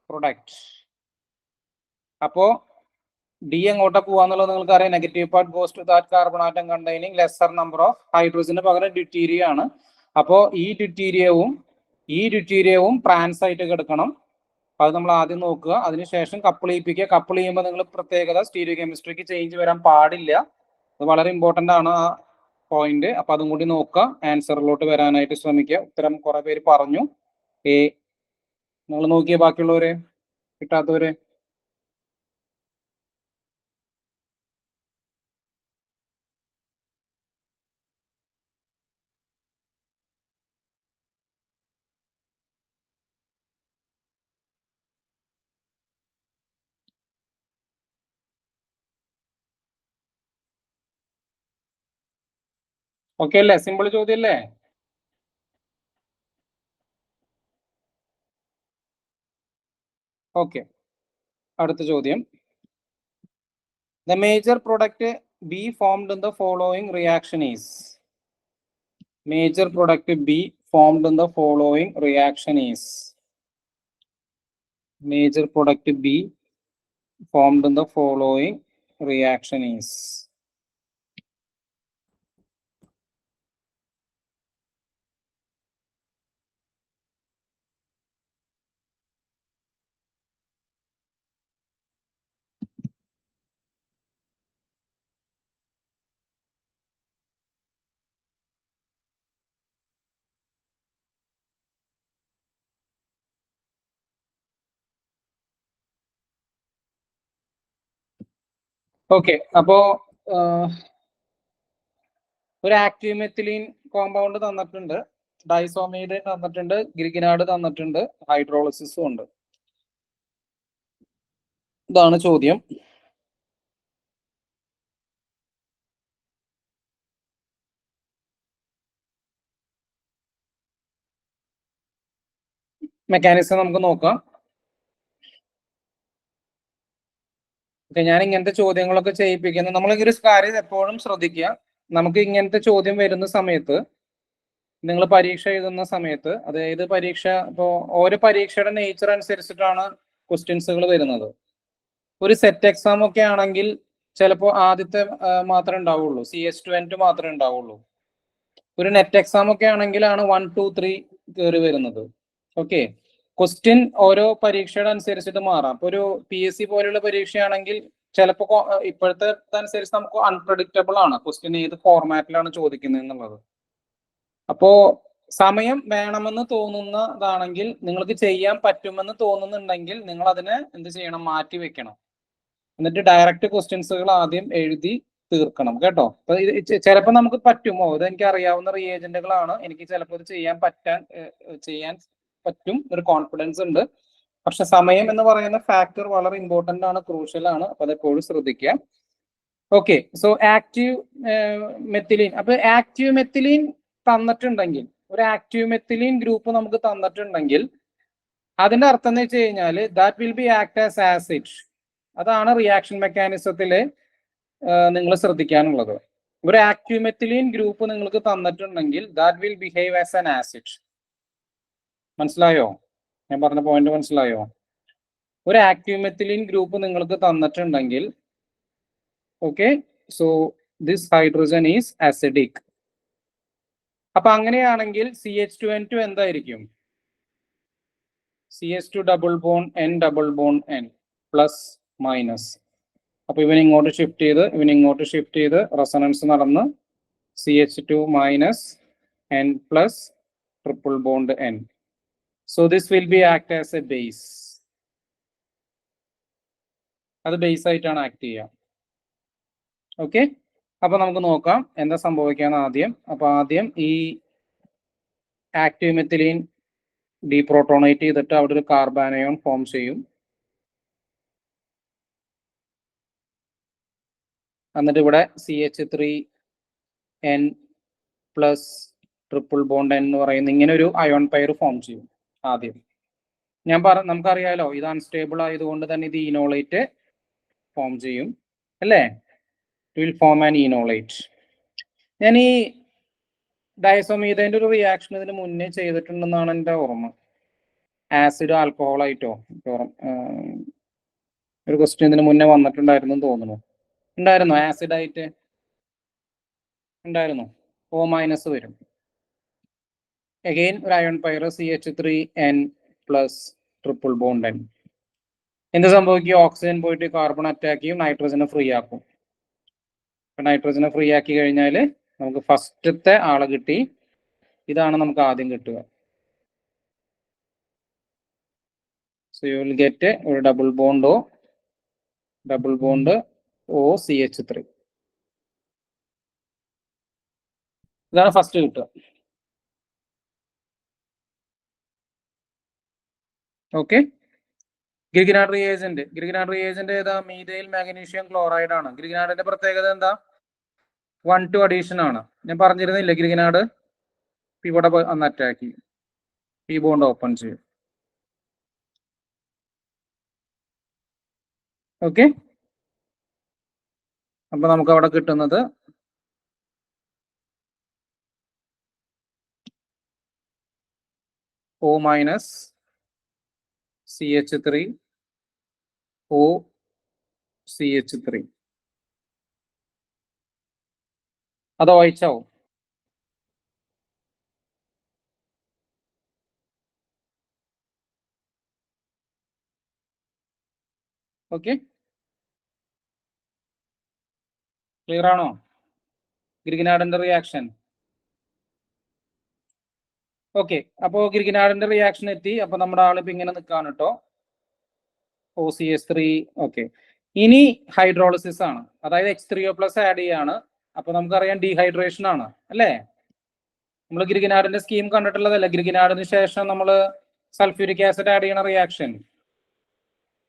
product. അപ്പോ ഡി എങ്ങോട്ടാ പോവാന്നുള്ളത് നിങ്ങൾക്ക് അറിയാം. Negative part goes to that carbon atom containing lesser number of ഹൈഡ്രോജന് പകരം ഡ്യൂറ്റീരിയ ആണ്. അപ്പോൾ ഈ ഡ്യൂറ്റീരിയവും ട്രാൻസ് ആയിട്ട് കിടക്കണം. അത് നമ്മൾ ആദ്യം നോക്കുക. അതിനുശേഷം കപ്പിൾ ചെയ്യിപ്പിക്കുക. കപ്പിൾ ചെയ്യുമ്പോൾ നിങ്ങൾ പ്രത്യേകത സ്റ്റീരിയോ കെമിസ്ട്രിക്ക് ചേഞ്ച് വരാൻ പാടില്ല. അത് വളരെ ഇമ്പോർട്ടന്റ് ആണ് ആ പോയിന്റ്. അപ്പൊ അതും കൂടി നോക്കുക. ആൻസറിലോട്ട് വരാനായിട്ട് ശ്രമിക്കുക. ഉത്തരം കുറെ പേര് പറഞ്ഞു. നിങ്ങൾ നോക്കിയ ബാക്കിയുള്ളവരെ കിട്ടാത്തവരെ. ഓക്കെ അല്ലേ? സിമ്പിൾ ചോദ്യം അല്ലേ? ഓക്കെ, അടുത്ത ചോദ്യം. The major product B formed in the following reaction is. Major product B formed in the following reaction is. Major product B formed in the following reaction is. Okay, അപ്പോ ഒരു ആക്റ്റീവ് മെത്തിലീൻ കോമ്പൗണ്ട് തന്നിട്ടുണ്ട്, ഡൈസോമീഡ് തന്നിട്ടുണ്ട്, ഗ്രിഗിനാർഡ് തന്നിട്ടുണ്ട്, ഹൈഡ്രോളിസിസും ഉണ്ട്. ഇതാണ് ചോദ്യം. മെക്കാനിസം നമുക്ക് നോക്കാം. ഞാൻ ഇങ്ങനത്തെ ചോദ്യങ്ങളൊക്കെ ചെയ്യിപ്പിക്കുന്നത്, നമ്മളൊരു കാര്യം എപ്പോഴും ശ്രദ്ധിക്കുക. നമുക്ക് ഇങ്ങനത്തെ ചോദ്യം വരുന്ന സമയത്ത്, നിങ്ങൾ പരീക്ഷ എഴുതുന്ന സമയത്ത്, അതായത് പരീക്ഷ ഇപ്പോൾ ഓരോ പരീക്ഷയുടെ നേച്ചർ അനുസരിച്ചിട്ടാണ് ക്വസ്റ്റ്യൻസുകൾ വരുന്നത്. ഒരു സെറ്റ് എക്സാം ഒക്കെ ആണെങ്കിൽ ചിലപ്പോൾ ആദ്യത്തെ മാത്രമേ ഉണ്ടാവുള്ളൂ, CS2N2 മാത്രമേ ഉണ്ടാവുള്ളൂ. ഒരു നെറ്റ് എക്സാം ഒക്കെ ആണെങ്കിലാണ് 1, 2, 3 കയറി വരുന്നത്. ഓക്കെ, ക്വസ്റ്റ്യൻ ഓരോ പരീക്ഷയുടെ അനുസരിച്ചിട്ട് മാറാം. ഇപ്പൊ ഒരു PSC പോലെയുള്ള പരീക്ഷയാണെങ്കിൽ ചിലപ്പോൾ ഇപ്പോഴത്തെ അനുസരിച്ച് നമുക്ക് അൺപ്രഡിക്റ്റബിൾ ആണ് ക്വസ്റ്റ്യൻ ഏത് ഫോർമാറ്റിലാണ് ചോദിക്കുന്നത് എന്നുള്ളത്. അപ്പോ സമയം വേണമെന്ന് തോന്നുന്നതാണെങ്കിൽ, നിങ്ങൾക്ക് ചെയ്യാൻ പറ്റുമെന്ന് തോന്നുന്നുണ്ടെങ്കിൽ നിങ്ങൾ അതിനെ എന്ത് ചെയ്യണം, മാറ്റി വെക്കണം. എന്നിട്ട് ഡയറക്റ്റ് ക്വസ്റ്റ്യൻസുകൾ ആദ്യം എഴുതി തീർക്കണം കേട്ടോ. അപ്പൊ ചിലപ്പോൾ നമുക്ക് പറ്റുമോ, ഇത് എനിക്ക് അറിയാവുന്ന റിയേജന്റുകളാണ്, എനിക്ക് ചിലപ്പോൾ ഇത് ചെയ്യാൻ പറ്റും ഒരു കോൺഫിഡൻസ് ഉണ്ട്. പക്ഷെ സമയം എന്ന് പറയുന്ന ഫാക്ടർ വളരെ ഇമ്പോർട്ടന്റ് ആണ്, ക്രൂഷ്യൽ ആണ്. അപ്പൊ അതെപ്പോഴും ശ്രദ്ധിക്കുക. Okay, so active methylene. അപ്പൊ ആക്റ്റീവ് മെത്തിലീൻ തന്നിട്ടുണ്ടെങ്കിൽ, ഒരു ആക്റ്റീവ് മെത്തിലീൻ ഗ്രൂപ്പ് നമുക്ക് തന്നിട്ടുണ്ടെങ്കിൽ അതിന്റെ അർത്ഥം എന്ന് വെച്ച് കഴിഞ്ഞാൽ that will be act as acid. അതാണ് റിയാക്ഷൻ മെക്കാനിസത്തില് നിങ്ങൾ ശ്രദ്ധിക്കാനുള്ളത്. ഒരു ആക്റ്റീവ് മെത്തിലീൻ ഗ്രൂപ്പ് നിങ്ങൾക്ക് തന്നിട്ടുണ്ടെങ്കിൽ that will behave as an acid. മനസ്സിലായോ? ഞാൻ പറഞ്ഞ പോയിന്റ് മനസ്സിലായോ? ഒരു ആക്റ്റീവ് മെത്തിലീൻ ഗ്രൂപ്പ് നിങ്ങൾക്ക് തന്നിട്ടുണ്ടെങ്കിൽ, okay, so this hydrogen is acidic. അപ്പൊ അങ്ങനെയാണെങ്കിൽ CH2N2 എന്തായിരിക്കും? CH2 double bond N double bond N plus minus. അപ്പൊ ഇവൻ ഇങ്ങോട്ട് ഷിഫ്റ്റ് ചെയ്ത് റെസൊണൻസ് നടന്ന് CH2 minus N plus triple bond N. So this will be act as A base. അത് ബേസ് ആയിട്ടാണ് ആക്ട് ചെയ്യുക. ഓക്കെ, അപ്പൊ നമുക്ക് നോക്കാം എന്താ സംഭവിക്കാന്ന് ആദ്യം. അപ്പൊ ആദ്യം ഈ ആക്റ്റീവ് മെത്തിലീൻ ഡീപ്രോട്ടോണേറ്റ് ചെയ്തിട്ട് അവിടെ ഒരു കാർബാനയോൺ ഫോം ചെയ്യും. എന്നിട്ട് ഇവിടെ CH3N plus triple bond N എന്ന് പറയുന്ന ഇങ്ങനെ ഒരു അയോൺ പെയർ ഫോം ചെയ്യും ആദ്യം. നമുക്കറിയാലോ ഇത് അൺസ്റ്റേബിൾ ആയതുകൊണ്ട് തന്നെ ഇത് ഈനോളേറ്റ് ഫോം ചെയ്യും അല്ലേ? It will form an enolate. ഞാൻ ഈ ഡയസോമീതേന്റെ ഒരു റിയാക്ഷൻ ഇതിന് മുന്നേ ചെയ്തിട്ടുണ്ടെന്നാണ് എൻ്റെ ഓർമ്മ. ആസിഡ് ആൽക്കഹോൾ ആയിട്ടോ ഒരു ക്വസ്റ്റ്യൻ ഇതിന് മുന്നേ വന്നിട്ടുണ്ടായിരുന്നു തോന്നുന്നു. ഉണ്ടായിരുന്നോ? ആസിഡ് ആയിട്ട് ഉണ്ടായിരുന്നു. O- വരും. അഗെയിൻ ഒരു അയോൺ പയർ CH3N plus triple bond N. എന്ത് സംഭവിക്കും? ഓക്സിജൻ പോയിട്ട് കാർബൺ അറ്റാക്ക് ചെയ്യും, നൈട്രജനെ ഫ്രീ ആക്കും. നൈട്രജനെ ഫ്രീ ആക്കി കഴിഞ്ഞാൽ നമുക്ക് ഫസ്റ്റത്തെ ആളെ കിട്ടി. ഇതാണ് നമുക്ക് ആദ്യം കിട്ടുക. സോ യു വിൽ ഗെറ്റ് ഒരു ഡബിൾ ബോണ്ട് OCH3. ഇതാണ് ഫസ്റ്റ് കിട്ടുക. ഓക്കെ, ഗ്രിഗ്നാർഡ് റിയേജന്റ് ഏതാ? മീഥൈൽ മാഗ്നീഷ്യം ക്ലോറൈഡ് ആണ്. ഗ്രിഗ്നാർഡിന്റെ പ്രത്യേകത എന്താ? 1,2 അഡീഷൻ ആണ്. ഞാൻ പറഞ്ഞിരുന്നില്ല, ഗ്രിഗ്നാർഡ് ഇവിടെ അന്ന് അറ്റാക്ക് ചെയ്യും, ഈ ബോണ്ട് ഓപ്പൺ ചെയ്യും. ഓക്കെ, അപ്പൊ നമുക്ക് അവിടെ കിട്ടുന്നത് O- CH3 OCH3. അത് വായിച്ചാവും. ഓക്കെ, ക്ലിയർ ആണോ ഗ്രിഗ്നാർഡിന്റെ റിയാക്ഷൻ? ഓക്കെ, അപ്പോ ഗ്രിഗ്നാർഡിന്റെ റിയാക്ഷൻ എത്തി. അപ്പൊ നമ്മുടെ ആളിപ്പോ ഇങ്ങനെ നിൽക്കാണ് കേട്ടോ, OCH3. ഓക്കെ, ഇനി ഹൈഡ്രോളിസിസ് ആണ്, അതായത് H3O+ ആഡ് ചെയ്യാണ്. അപ്പൊ നമുക്കറിയാം ഡീഹൈഡ്രേഷൻ ആണ് അല്ലേ? നമ്മൾ ഗ്രിഗ്നാർഡിന്റെ സ്കീം കണ്ടിട്ടുള്ളതല്ലേ? ഗ്രിഗ്നാർഡിന് ശേഷം നമ്മൾ സൾഫ്യൂരിക് ആസിഡ് ആഡ് ചെയ്യണ റിയാക്ഷൻ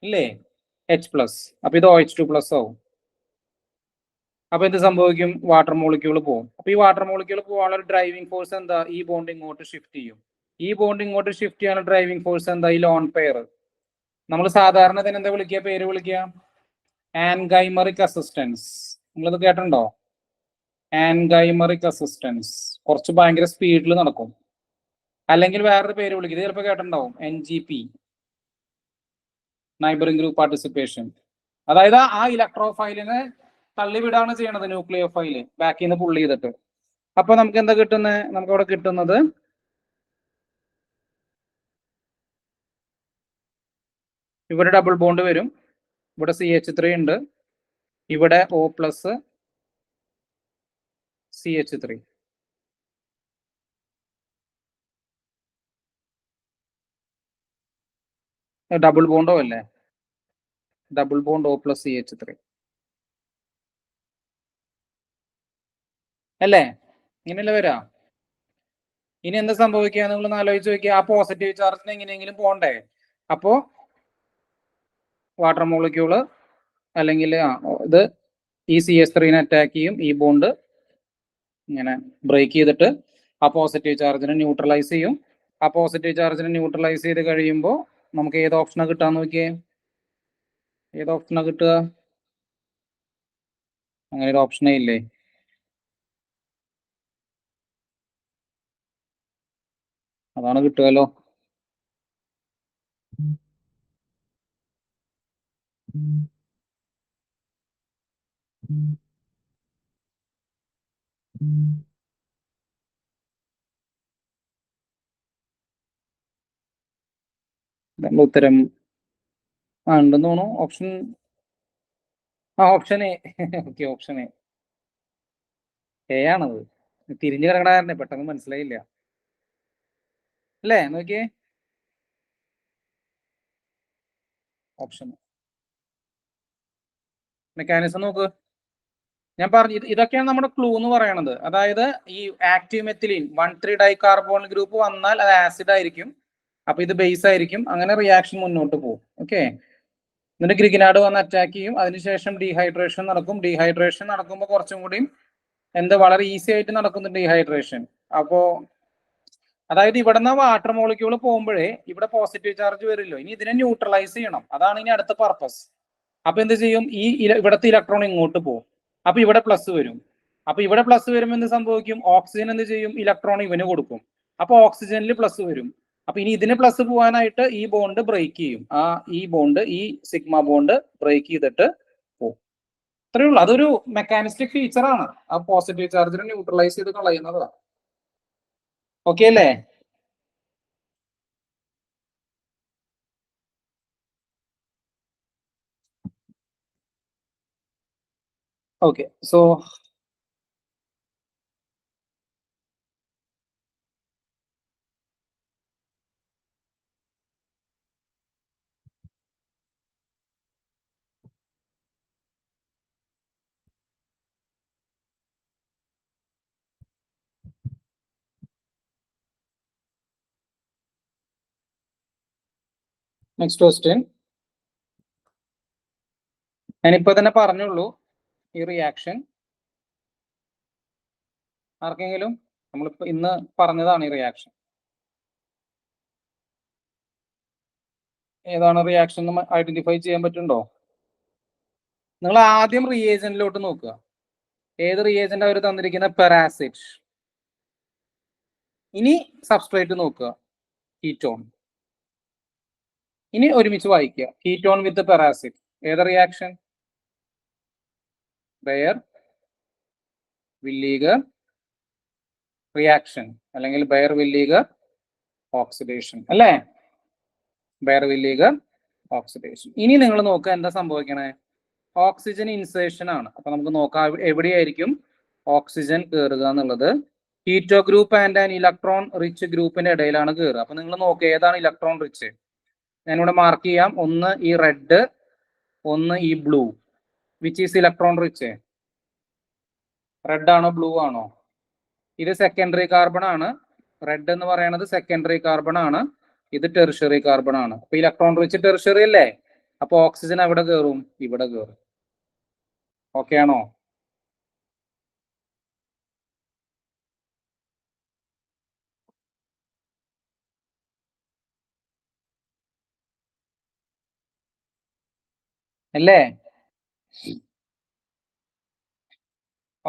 ഇല്ലേ? H+. അപ്പൊ ഇത് OH2+ ആവും. അപ്പൊ എന്ത് സംഭവിക്കും? വാട്ടർ മോളിക്യൂൾ പോകും. അപ്പൊ ഈ വാട്ടർ മോളിക്യൂൾ പോകാനുള്ള ഒരു ഡ്രൈവിംഗ് ഫോഴ്സ് എന്താ? ഈ ബോണ്ട് ഇങ്ങോട്ട് ഷിഫ്റ്റ് ചെയ്യും. ഈ ബോണ്ട് ഇങ്ങോട്ട് ഷിഫ്റ്റ് ചെയ്യാനുള്ള ഡ്രൈവിംഗ് ഫോഴ്സ് എന്താ? ഈ ലോൺ പെയർ. നമ്മൾ സാധാരണ ഇതിന് എന്താ വിളിക്കുക? പേര് വിളിക്കുക ആൻഗൈമറിക് അസിസ്റ്റൻസ്. നിങ്ങളിത് കേട്ടിട്ടുണ്ടോ? ആൻഗൈമറിക് അസിസ്റ്റൻസ്. കുറച്ച് ഭയങ്കര സ്പീഡിൽ നടക്കും. അല്ലെങ്കിൽ വേറൊരു പേര് വിളിക്കുക, ഇത് ചിലപ്പോൾ കേട്ടിട്ടുണ്ടാവും, NGP, നൈബറിംഗ് ഗ്രൂപ്പ് പാർട്ടിസിപ്പേഷൻ. അതായത് ആ ഇലക്ട്രോഫൈലിനെ തള്ളിവിടാണ് ചെയ്യണത് ന്യൂക്ലിയോഫൈല്, ബാക്കിൽ നിന്ന് പുള്ള് ചെയ്തിട്ട്. അപ്പൊ നമുക്ക് എന്താ കിട്ടുന്നത്? നമുക്ക് അവിടെ കിട്ടുന്നത് ഇവിടെ ഡബിൾ ബോണ്ട് വരും, ഇവിടെ CH3 ഉണ്ട്, ഇവിടെ O+ CH3. ഡബിൾ ബോണ്ടോ അല്ലേ? ഡബിൾ ബോണ്ട് O+CH3 അല്ലേ? ഇങ്ങനെയല്ലേ വരാ? ഇനി എന്താ സംഭവിക്കുക നിങ്ങൾ ആലോചിച്ച് നോക്കിയാൽ ആ പോസിറ്റീവ് ചാർജിന് എങ്ങനെയെങ്കിലും പോണ്ടേ? അപ്പോ വാട്ടർ മോളിക്യൂള് അല്ലെങ്കിൽ ഇത് ഈ CH3 അറ്റാക്ക് ചെയ്യും, ഈ ബോണ്ട് ഇങ്ങനെ ബ്രേക്ക് ചെയ്തിട്ട് ആ പോസിറ്റീവ് ചാർജിനെ ന്യൂട്രലൈസ് ചെയ്യും. ആ പോസിറ്റീവ് ചാർജിനെ ന്യൂട്രലൈസ് ചെയ്ത് കഴിയുമ്പോൾ നമുക്ക് ഏത് ഓപ്ഷനാണ് കിട്ടാൻ നോക്കിയേ? ഏത് ഓപ്ഷനാണ് കിട്ടുക? അങ്ങനെ ഒരു ഓപ്ഷനേ ഇല്ലേ? അതാണ് കിട്ടുമല്ലോ. ഉത്തരം ഉണ്ടെന്ന് തോന്നുന്നു. Option A. Okay, option A ആണത്. തിരിഞ്ഞു കിടക്കണ പെട്ടെന്ന് മനസ്സിലായില്ല അല്ലേ? നോക്കിയേ, ഓപ്ഷൻ മെക്കാനിസം നോക്ക്. ഞാൻ പറഞ്ഞു ഇതൊക്കെയാണ് നമ്മുടെ ക്ലൂ എന്ന് പറയുന്നത്. അതായത് ഈ ആക്റ്റീവ് മെത്തിലീൻ 1,3 ഡൈകാർബോൺ ഗ്രൂപ്പ് വന്നാൽ അത് ആസിഡ് ആയിരിക്കും, അപ്പൊ ഇത് ബേസ് ആയിരിക്കും. അങ്ങനെ റിയാക്ഷൻ മുന്നോട്ട് പോകും. ഓക്കെ, എന്നിട്ട് ഗ്രിഗിനാർഡ് വന്ന് അറ്റാക്ക് ചെയ്യും. അതിനുശേഷം ഡീഹൈഡ്രേഷൻ നടക്കും. ഡീഹൈഡ്രേഷൻ നടക്കുമ്പോൾ കുറച്ചും കൂടി വളരെ ഈസി ആയിട്ട് നടക്കുന്നു ഡീഹൈഡ്രേഷൻ. അപ്പോ അതായത് ഇവിടുന്ന് വാട്ടർ മോളിക്യൂൾ പോകുമ്പോഴേ ഇവിടെ പോസിറ്റീവ് ചാർജ് വരില്ലോ. ഇനി ഇതിനെ ന്യൂട്രലൈസ് ചെയ്യണം. അതാണ് ഇനി അടുത്ത പർപ്പസ്. അപ്പൊ എന്ത് ചെയ്യും? ഈ ഇവിടുത്തെ ഇലക്ട്രോൺ ഇങ്ങോട്ട് പോകും. അപ്പൊ ഇവിടെ പ്ലസ് വരും. അപ്പൊ ഇവിടെ പ്ലസ് വരുമ്പോൾ എന്ത് സംഭവിക്കും? ഓക്സിജൻ എന്ത് ചെയ്യും? ഇലക്ട്രോൺ ഇവന് കൊടുക്കും. അപ്പൊ ഓക്സിജനിൽ പ്ലസ് വരും. അപ്പൊ ഇനി ഇതിന് പ്ലസ് പോകാനായിട്ട് ഈ ബോണ്ട് ബ്രേക്ക് ചെയ്യും. ഈ ബോണ്ട്, ഈ സിഗ്മ ബോണ്ട് ബ്രേക്ക് ചെയ്തിട്ട് പോകും. അത്രയേ ഉള്ളൂ. അതൊരു മെക്കാനിസ്റ്റിക് ഫീച്ചറാണ്. ആ പോസിറ്റീവ് ചാർജിനെ ന്യൂട്രലൈസ് ചെയ്ത് കളയുന്നതാണ്. ഓക്കെ അല്ലേ? Okay, so next question. ഞാനിപ്പോ തന്നെ പറഞ്ഞുള്ളൂ, ഈ റിയാക്ഷൻ ആർക്കെങ്കിലും നമ്മളിപ്പോ ഇന്ന് പറഞ്ഞതാണ് ഈ റിയാക്ഷൻ. ഏതാണ് റിയാക്ഷൻ എന്ന് ഐഡന്റിഫൈ ചെയ്യാൻ പറ്റുന്നുണ്ടോ? നിങ്ങൾ ആദ്യം റിയേജന്റിലോട്ട് നോക്കുക. ഏത് റിയേജന്റ് അവർ തന്നിരിക്കുന്ന? പെറാസിഡ്. ഇനി സബ്സ്ട്രേറ്റ് നോക്കുക, കീറ്റോൺ. ഇനി ഒരുമിച്ച് വായിക്കുക, കീറ്റോൺ വിത്ത് പെറാസിഡ്. ഏത് റിയാക്ഷൻ? ബെയർ വില്ലീഗർ റിയാക്ഷൻ, അല്ലെങ്കിൽ ബെയർ വില്ലീഗർ ഓക്സിഡേഷൻ അല്ലേ? Baeyer Villiger oxidation. ഇനി നിങ്ങൾ നോക്കുക എന്താ സംഭവിക്കണേ? ഓക്സിജൻ ഇൻസേർഷൻ ആണ്. അപ്പൊ നമുക്ക് നോക്കാം എവിടെയായിരിക്കും ഓക്സിജൻ കയറുക എന്നുള്ളത്. Keto group and an electron rich ഗ്രൂപ്പിന്റെ ഇടയിലാണ് കയറുക. അപ്പൊ നിങ്ങൾ നോക്കുക ഏതാണ് ഇലക്ട്രോൺ റിച്ച്. ഞാനിവിടെ മാർക്ക് ചെയ്യാം. ഒന്ന് ഈ റെഡ്, ഒന്ന് ഈ blue. Which is electron rich? Red ആണോ ബ്ലൂ ആണോ? ഇത് സെക്കൻഡറി കാർബൺ ആണ്. റെഡ് എന്ന് പറയുന്നത് സെക്കൻഡറി കാർബൺ ആണ്. ഇത് ടെറിഷറി കാർബൺ ആണ്. അപ്പൊ ഇലക്ട്രോൺ റിച്ച് ടെറിഷറി അല്ലേ? അപ്പൊ ഓക്സിജൻ എവിടെ കയറും? ഇവിടെ കയറും. ഓക്കെ ആണോ? അല്ലേ?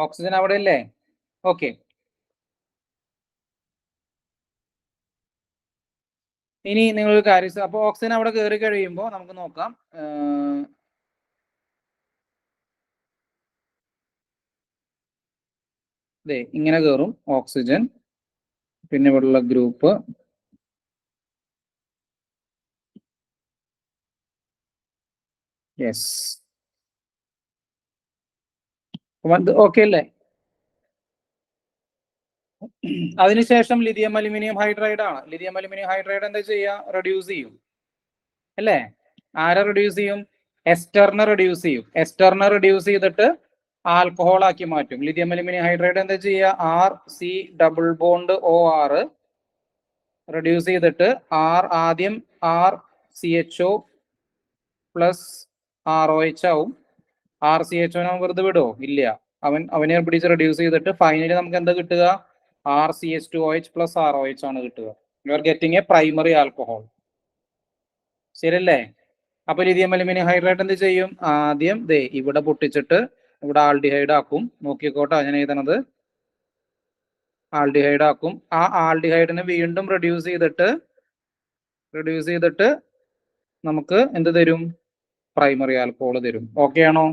ഓക്സിജൻ അവിടെ അല്ലേ? ഓക്കെ, ഇനി നിങ്ങളൊരു കാര്യം, അപ്പൊ ഓക്സിജൻ അവിടെ കയറി കഴിയുമ്പോൾ നമുക്ക് നോക്കാം. ഇങ്ങനെ കയറും ഓക്സിജൻ. പിന്നെ ഇവിടെയുള്ള ഗ്രൂപ്പ് യെസ്, ഓക്കെ അല്ലേ? അതിനുശേഷം ലിഥിയം അലുമിനിയം ഹൈഡ്രൈഡ് ആണ്. ലിഥിയം അലുമിനിയം ഹൈഡ്രൈഡ് എന്താ ചെയ്യുക? റെഡ്യൂസ് ചെയ്യും അല്ലേ? ആരെ റെഡ്യൂസ് ചെയ്യും? എസ്റ്ററിനെ റെഡ്യൂസ് ചെയ്യും. എസ്റ്ററിനെ റെഡ്യൂസ് ചെയ്തിട്ട് ആൽക്കഹോൾ ആക്കി മാറ്റും. ലിഥിയം അലുമിനിയം ഹൈഡ്രേറ്റ് എന്താ ചെയ്യുക? R C double bond O R reduce ചെയ്തിട്ട് ആദ്യം R C H O plus R O H ആവും. ആർ സി എച്ച് ഒ വെറുതെ വിടോ? ഇല്ല. അവനെ പിടിച്ച് റെഡ്യൂസ് ചെയ്തിട്ട് ഫൈനലി നമുക്ക് എന്താ കിട്ടുക? R C H two O H plus R O H ആണ് കിട്ടുക. You are getting a primary alcohol. ശരിയല്ലേ? അപ്പൊ ലിഥിയം അലുമിനിയം ഹൈഡ്രേറ്റ് എന്ത് ചെയ്യും? ആദ്യം ഇവിടെ പൊട്ടിച്ചിട്ട് ഇവിടെ ആൾഡിഹൈഡ് ആക്കും. നോക്കിക്കോട്ടെ ഞാൻ എഴുതണത്. ആൾഡിഹൈഡ് ആക്കും. ആ ആൾഡിഹൈഡിനെ വീണ്ടും റെഡ്യൂസ് ചെയ്തിട്ട് നമുക്ക് എന്ത് തരും? പ്രൈമറി ആൽക്കഹോൾ തരും. ഓക്കെ ആണോ?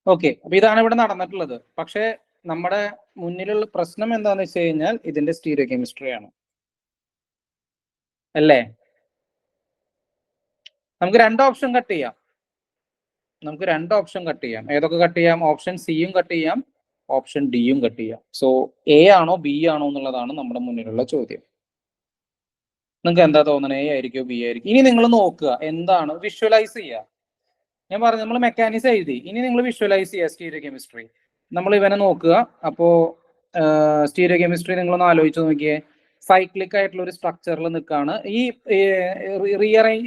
ഓക്കെ, അപ്പൊ ഇതാണ് ഇവിടെ നടന്നിട്ടുള്ളത്. പക്ഷെ നമ്മുടെ മുന്നിലുള്ള പ്രശ്നം എന്താന്ന് വെച്ച് കഴിഞ്ഞാൽ ഇതിന്റെ സ്റ്റീരിയോ കെമിസ്ട്രി ആണ്, അല്ലേ? നമുക്ക് രണ്ട് ഓപ്ഷൻ കട്ട് ചെയ്യാം. ഏതൊക്കെ കട്ട് ചെയ്യാം? ഓപ്ഷൻ സിയും കട്ട് ചെയ്യാം, ഓപ്ഷൻ ഡിയും കട്ട് ചെയ്യാം. സോ എ ആണോ ബി ആണോ എന്നുള്ളതാണ് നമ്മുടെ മുന്നിലുള്ള ചോദ്യം. നിങ്ങൾക്ക് എന്താ തോന്നുന്നത്? എ ആയിരിക്കോ ബി ആയിരിക്കും? ഇനി നിങ്ങൾ നോക്കുക, എന്താണ് വിഷ്വലൈസ് ചെയ്യുക. ഞാൻ പറഞ്ഞു നമ്മൾ മെക്കാനിസം എഴുതി, ഇനി നിങ്ങൾ വിഷ്വലൈസ് ചെയ്യുക സ്റ്റീരിയോ കെമിസ്ട്രി. നമ്മൾ ഇവനെ നോക്കുക. അപ്പോ സ്റ്റീരിയോ കെമിസ്ട്രി നിങ്ങളൊന്ന് ആലോചിച്ച് നോക്കിയേ. സൈക്ലിക് ആയിട്ടുള്ള ഒരു സ്ട്രക്ചറിൽ നിൽക്കുകയാണ്. ഈ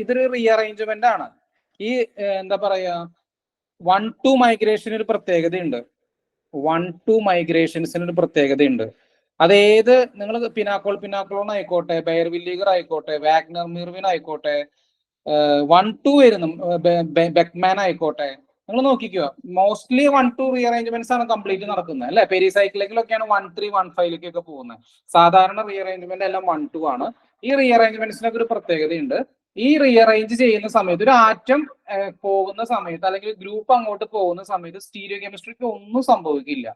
ഇതൊരു റീഅറേഞ്ച്മെന്റ് ആണ്. ഈ എന്താ പറയാ, 1-2 മൈഗ്രേഷൻ ഒരു പ്രത്യേകതയുണ്ട്. 1-2 മൈഗ്രേഷൻസിന് ഒരു പ്രത്യേകതയുണ്ട്. അതേത് നിങ്ങൾ പിനാക്കോളോൺ ആയിക്കോട്ടെ, ബെയർവില്ലീഗർ ആയിക്കോട്ടെ, വാഗ്നർ മിർവിൻ ആയിക്കോട്ടെ, 1-2 വരുന്നു, ബെക്മാൻ ആയിക്കോട്ടെ, നിങ്ങൾ നോക്കിക്കോ. മോസ്റ്റ്ലി 1-2 റീഅറേഞ്ച്മെന്റ്സ് ആണ് കംപ്ലീറ്റ് നടക്കുന്നത്, അല്ലെ? പെരിസൈക്ലിക്കിലൊക്കെയാണ് 1-3 1-5 പോകുന്നത്. സാധാരണ റീഅറേഞ്ച്മെന്റ് എല്ലാം 1-2 ആണ്. ഈ റീഅറേഞ്ച്മെന്റ്സിനൊക്കെ ഒരു പ്രത്യേകതയുണ്ട്. ഈ റീഅറേഞ്ച് ചെയ്യുന്ന സമയത്ത് ഒരു ആറ്റം പോകുന്ന സമയത്ത്, അല്ലെങ്കിൽ ഗ്രൂപ്പ് അങ്ങോട്ട് പോകുന്ന സമയത്ത് സ്റ്റീരിയോ കെമിസ്ട്രിക്ക് ഒന്നും സംഭവിക്കില്ല.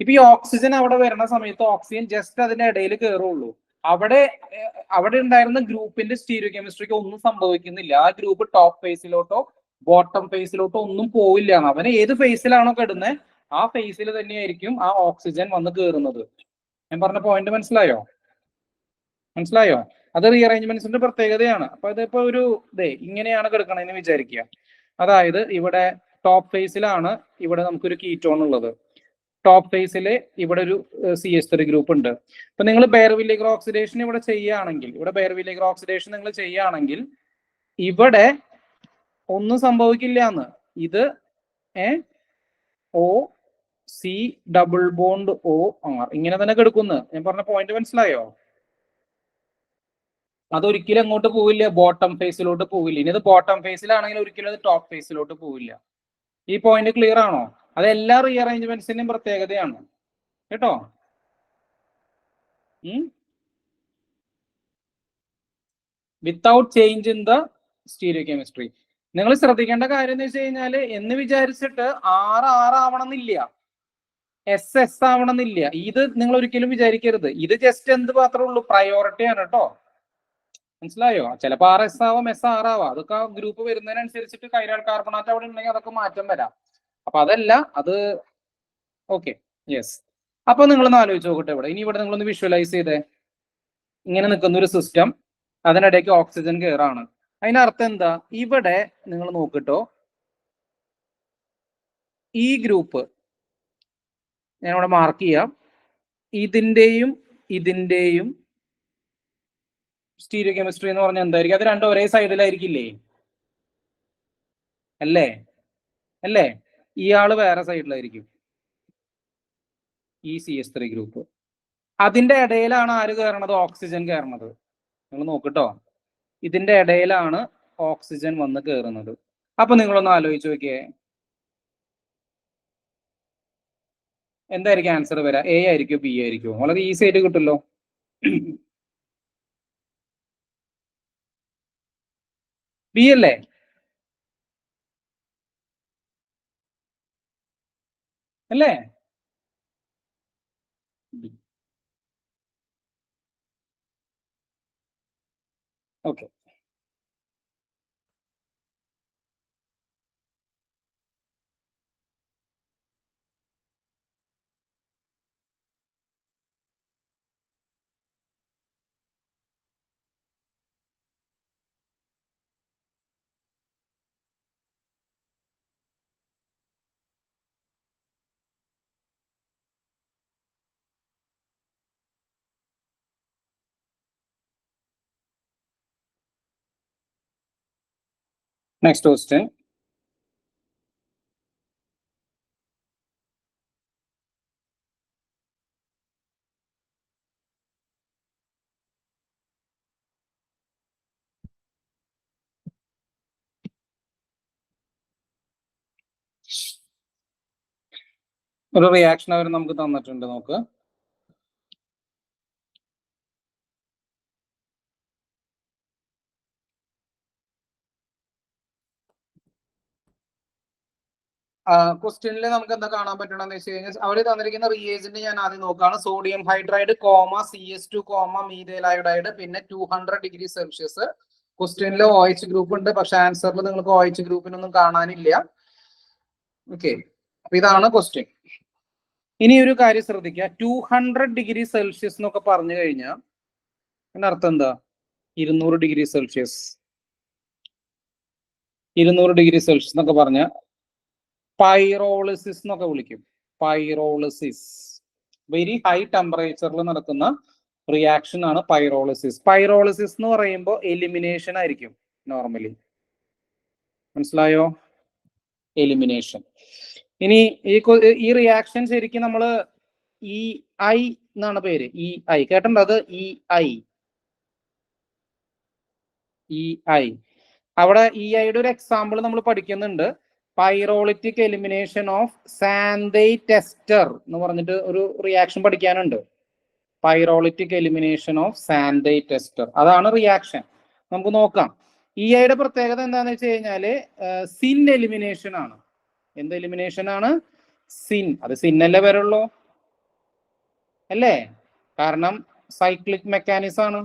ഇപ്പൊ ഈ ഓക്സിജൻ അവിടെ വരുന്ന സമയത്ത് ഓക്സിജൻ ജസ്റ്റ് അതിന്റെ ഇടയിൽ കയറുള്ളൂ. അവിടെ ഉണ്ടായിരുന്ന ഗ്രൂപ്പിന്റെ സ്റ്റീരിയോ കെമിസ്ട്രിക്ക് ഒന്നും സംഭവിക്കുന്നില്ല. ആ ഗ്രൂപ്പ് ടോപ്പ് ഫേസിലോട്ടോ ബോട്ടം ഫേസിലോട്ടോ ഒന്നും പോവില്ല. അവന് ഏത് ഫേസിലാണോ കിടന്നത് ആ ഫേസിൽ തന്നെയായിരിക്കും ആ ഓക്സിജൻ വന്ന് കയറുന്നത്. ഞാൻ പറഞ്ഞ പോയിന്റ് മനസ്സിലായോ? അത് റീഅറേഞ്ച്മെന്റ്സിന്റെ പ്രത്യേകതയാണ്. അപ്പൊ ഇതിപ്പോ ഒരു ഇങ്ങനെയാണ് കിടക്കണമെന്ന് വിചാരിക്കുക. അതായത് ഇവിടെ ടോപ്പ് ഫേസിലാണ് ഇവിടെ നമുക്കൊരു കീറ്റോൺ ഉള്ളത്. ടോപ്പ് ഫേസിൽ ഇവിടെ ഒരു CH3 ഗ്രൂപ്പ് ഉണ്ട്. ഇപ്പൊ നിങ്ങൾ ബെയർവില്ലീഗർ ഓക്സിഡേഷൻ ഇവിടെ ചെയ്യുകയാണെങ്കിൽ നിങ്ങൾ ചെയ്യുകയാണെങ്കിൽ ഇവിടെ ഒന്നും സംഭവിക്കില്ല എന്ന്. ഇത് O C double bond O R ഇങ്ങനെ തന്നെ കിടക്കുന്നു. ഞാൻ പറഞ്ഞ പോയിന്റ് മനസ്സിലായോ? അതൊരിക്കലും അങ്ങോട്ട് പോവില്ല, ബോട്ടം ഫേസിലോട്ട് പോവില്ല. ഇനി അത് ബോട്ടം ഫേസിലാണെങ്കിൽ ഒരിക്കലും അത് ടോപ്പ് ഫേസിലോട്ട് പോവില്ല. ഈ പോയിന്റ് ക്ലിയർ ആണോ? അത് എല്ലാ റീഅറേഞ്ച്മെന്റ്സിന്റെയും പ്രത്യേകതയാണ് കേട്ടോ. Without change in the stereo chemistry. നിങ്ങൾ ശ്രദ്ധിക്കേണ്ട കാര്യം എന്ന് വെച്ച് കഴിഞ്ഞാൽ, എന്ന് വിചാരിച്ചിട്ട് R ആവണമെന്നില്ല, S ആവണമെന്നില്ല. ഇത് നിങ്ങൾ ഒരിക്കലും വിചാരിക്കരുത്. ഇത് ജസ്റ്റ് എന്ത് മാത്രമേ ഉള്ളൂ, പ്രയോറിറ്റി ആണ് കേട്ടോ. മനസ്സിലായോ? ചിലപ്പോൾ RS ആവാം, SR ആവാം. അതൊക്കെ ഗ്രൂപ്പ് വരുന്നതിനനുസരിച്ചിട്ട് കൈരാൾ കാർബണാറ്റ് അവിടെ ഉണ്ടെങ്കിൽ അതൊക്കെ മാറ്റം വരാം. അപ്പൊ അതല്ല അത്. Okay, yes. അപ്പൊ നിങ്ങളൊന്ന് ആലോചിച്ച് നോക്കട്ടെ. ഇവിടെ നിങ്ങളൊന്ന് വിഷ്വലൈസ് ചെയ്തേ. ഇങ്ങനെ നിൽക്കുന്ന ഒരു സിസ്റ്റം, അതിനിടയ്ക്ക് ഓക്സിജൻ കയറാണ്. അതിനർത്ഥം എന്താ? ഇവിടെ നിങ്ങൾ നോക്കിട്ടോ, ഈ ഗ്രൂപ്പ് ഞാൻ ഇവിടെ മാർക്ക് ചെയ്യാം. ഇതിന്റെയും സ്റ്റീരിയോ കെമിസ്ട്രി എന്ന് പറഞ്ഞാൽ എന്തായിരിക്കും? അത് രണ്ടും ഒരേ സൈഡിലായിരിക്കില്ലേ? അല്ലേ? ഇയാള് വേറെ സൈഡിലായിരിക്കും, ഈ CH3 ഗ്രൂപ്പ്. അതിന്റെ ഇടയിലാണ് ആര് കയറണത്? ഓക്സിജൻ കയറണത്. നിങ്ങൾ നോക്കിട്ടോ, ഇതിന്റെ ഇടയിലാണ് ഓക്സിജൻ വന്ന് കയറുന്നത്. അപ്പൊ നിങ്ങളൊന്ന് ആലോചിച്ച് നോക്കിയേ, എന്തായിരിക്കും ആൻസർ വരാ? A ആയിരിക്കോ B ആയിരിക്കോ? വളരെ ഈസി ആയിട്ട് കിട്ടുമല്ലോ. B അല്ലേ? Okay, next question. ഒരു റിയാക്ഷൻ അവർ നമുക്ക് തന്നിട്ടുണ്ട്, നോക്ക്. ക്വസ്റ്റ്യനിൽ നമുക്ക് എന്താ കാണാൻ പറ്റണമെന്ന് വെച്ച് കഴിഞ്ഞാൽ അവർ തന്നിരിക്കുന്ന റിയേജന്റ് ഞാൻ ആദ്യം നോക്കുകയാണ്. Sodium hydride CS2 methyl iodide പിന്നെ 200 ഡിഗ്രി സെൽഷ്യസ്. ക്വസ്റ്റ്യനിൽ OH ഗ്രൂപ്പ് ഉണ്ട്, പക്ഷെ ആൻസറിൽ നിങ്ങൾക്ക് OH ഗ്രൂപ്പിനൊന്നും കാണാനില്ല. ഓക്കെ, അപ്പൊ ഇതാണ് ക്വസ്റ്റ്യൻ. ഇനി ഒരു കാര്യം ശ്രദ്ധിക്കുക, 200 ഡിഗ്രി സെൽഷ്യസ് എന്നൊക്കെ പറഞ്ഞു കഴിഞ്ഞാൽ അതിന്റെ അർത്ഥം എന്താ? 200 ഡിഗ്രി സെൽഷ്യസ്. 200 ഡിഗ്രി സെൽഷ്യസ് എന്നൊക്കെ പറഞ്ഞ പൈറോളിസിസ് എന്നൊക്കെ വിളിക്കും. പൈറോളിസിസ്, വെരി ഹൈ ടെമ്പറേച്ചറിൽ നടക്കുന്ന റിയാക്ഷൻ ആണ് പൈറോളിസിസ്. പൈറോളിസിസ് എന്ന് പറയുമ്പോൾ എലിമിനേഷൻ ആയിരിക്കും നോർമലി. മനസ്സിലായോ? എലിമിനേഷൻ. ഇനി ഈ റിയാക്ഷൻ ശരിക്കും നമ്മൾ EI എന്നാണ് പേര്. EI കേട്ടിട്ടുണ്ട്? അത് EI. അവിടെ EIയുടെ ഒരു എക്സാമ്പിൾ നമ്മൾ പഠിക്കുന്നുണ്ട്. പൈറോളിറ്റിക് എലിമിനേഷൻ ഓഫ് സാന്തൈറ്റ് എസ്റ്റർ എന്ന് പറഞ്ഞിട്ട് ഒരു റിയാക്ഷൻ പഠിക്കാനുണ്ട്. പൈറോളിറ്റിക് എലിമിനേഷൻ ഓഫ് സാന്തൈറ്റ് എസ്റ്റർ, അതാണ് റിയാക്ഷൻ. നമുക്ക് നോക്കാം. EIയുടെ പ്രത്യേകത എന്താണെന്ന് വെച്ച് കഴിഞ്ഞാല് സിൻ എലിമിനേഷൻ ആണ്. എന്ത് എലിമിനേഷൻ ആണ്? സിൻ. അത് സിന്നല്ലേ വരുള്ളൂ അല്ലേ? കാരണം സൈക്ലിക് മെക്കാനിസം ആണ്,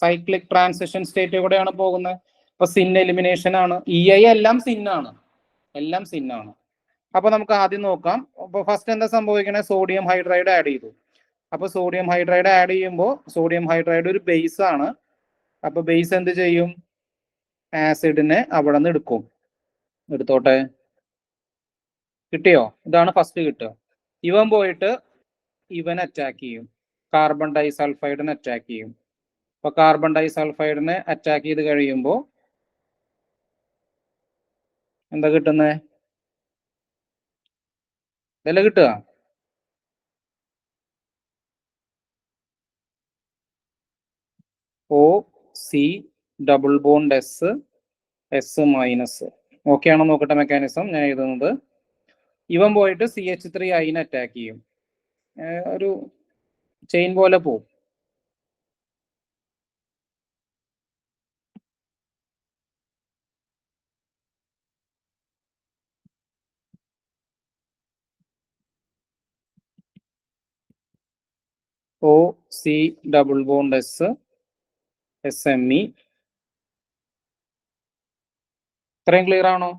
സൈക്ലിക് ട്രാൻസിഷൻ സ്റ്റേറ്റ് കൂടെയാണ് പോകുന്നത്. അപ്പൊ സിൻ എലിമിനേഷൻ ആണ്. EI എല്ലാം സിന്നാണ്, എല്ലാം സിന്നാണ്. അപ്പൊ നമുക്ക് ആദ്യം നോക്കാം. അപ്പൊ ഫസ്റ്റ് എന്താ സംഭവിക്കണേ? സോഡിയം ഹൈഡ്രൈഡ് ആഡ് ചെയ്തു. അപ്പൊ സോഡിയം ഹൈഡ്രൈഡ് ആഡ് ചെയ്യുമ്പോൾ സോഡിയം ഹൈഡ്രൈഡ് ഒരു ബേസ് ആണ്. അപ്പൊ ബേസ് എന്ത് ചെയ്യും? ആസിഡിനെ അവിടെ നിന്ന് എടുക്കും. എടുത്തോട്ടെ. കിട്ടിയോ? ഇതാണ് ഫസ്റ്റ് കിട്ടുക. ഇവൻ പോയിട്ട് ഇവൻ അറ്റാക്ക് ചെയ്യും, കാർബൺ ഡൈസൾഫൈഡിനെ അറ്റാക്ക് ചെയ്യും. അപ്പൊ കാർബൺ ഡൈസൾഫൈഡിനെ അറ്റാക്ക് ചെയ്ത് കഴിയുമ്പോൾ എന്താ കിട്ടുന്നത്? ഇതല്ലേ കിട്ടുക? OC double bond S minus. Okay ആണോ നോക്കട്ടെ മെക്കാനിസം ഞാൻ എഴുതുന്നത്. ഇവൻ പോയിട്ട് CH3I അറ്റാക്ക് ചെയ്യും. ഒരു ചെയിൻ പോലെ പോവും. OC double bond SME. ഇത്രയും ക്ലിയർ ആണോ?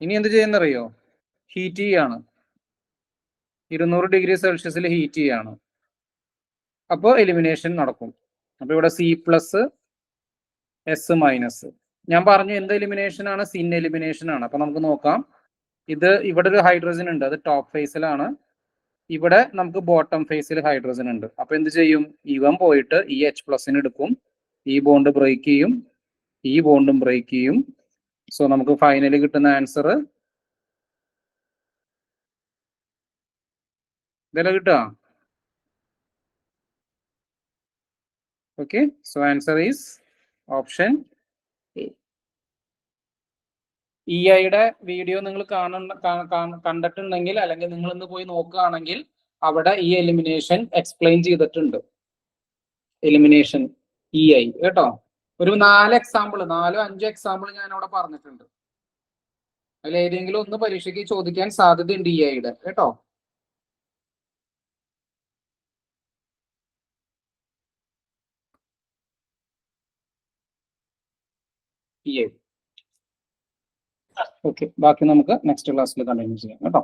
ഇനി എന്ത് ചെയ്യുന്നറിയോ? ഹീറ്റ് ചെയ്യാണ്. 200 ഡിഗ്രി സെൽഷ്യസിൽ ഹീറ്റ് ചെയ്യാണ്. അപ്പോൾ എലിമിനേഷൻ നടക്കും. അപ്പൊ ഇവിടെ C+S-. ഞാൻ പറഞ്ഞു എന്ത് എലിമിനേഷൻ ആണ്? സിൻ എലിമിനേഷൻ ആണ്. അപ്പൊ നമുക്ക് നോക്കാം. ഇത് ഇവിടെ ഒരു ഹൈഡ്രജൻ ഉണ്ട്, അത് ടോപ്പ് ഫേസിലാണ്. ഇവിടെ നമുക്ക് ബോട്ടം ഫേസിൽ ഹൈഡ്രജൻ ഉണ്ട്. അപ്പൊ എന്ത് ചെയ്യും? ഇവൻ പോയിട്ട് ഈ H+ എടുക്കും, ഈ ബോണ്ട് ബ്രേക്ക് ചെയ്യും, ഈ ബോണ്ടും ബ്രേക്ക് ചെയ്യും. സോ നമുക്ക് ഫൈനലി കിട്ടുന്ന ആൻസർ ഇതെല്ലാം കിട്ടുക. Okay, so answer is option A. EIയുടെ വീഡിയോ നിങ്ങൾ കണ്ടിട്ടുണ്ടെങ്കിൽ അല്ലെങ്കിൽ നിങ്ങൾ ഇന്ന് പോയി നോക്കുകയാണെങ്കിൽ അവിടെ ഈ എലിമിനേഷൻ എക്സ്പ്ലെയിൻ ചെയ്തിട്ടുണ്ട്. എലിമിനേഷൻ EI കേട്ടോ. ഒരു 4 എക്സാമ്പിൾ, 4-5 എക്സാമ്പിൾ ഞാൻ അവിടെ പറഞ്ഞിട്ടുണ്ട്. അതിൽ ഏതെങ്കിലും ഒന്ന് പരീക്ഷയ്ക്ക് ചോദിക്കാൻ സാധ്യതയുണ്ട് EIയുടെ കേട്ടോ. EI. ഓക്കെ, ബാക്കി നമുക്ക് നെക്സ്റ്റ് ക്ലാസ്സിൽ കണ്ടിന്യൂ ചെയ്യാം കേട്ടോ.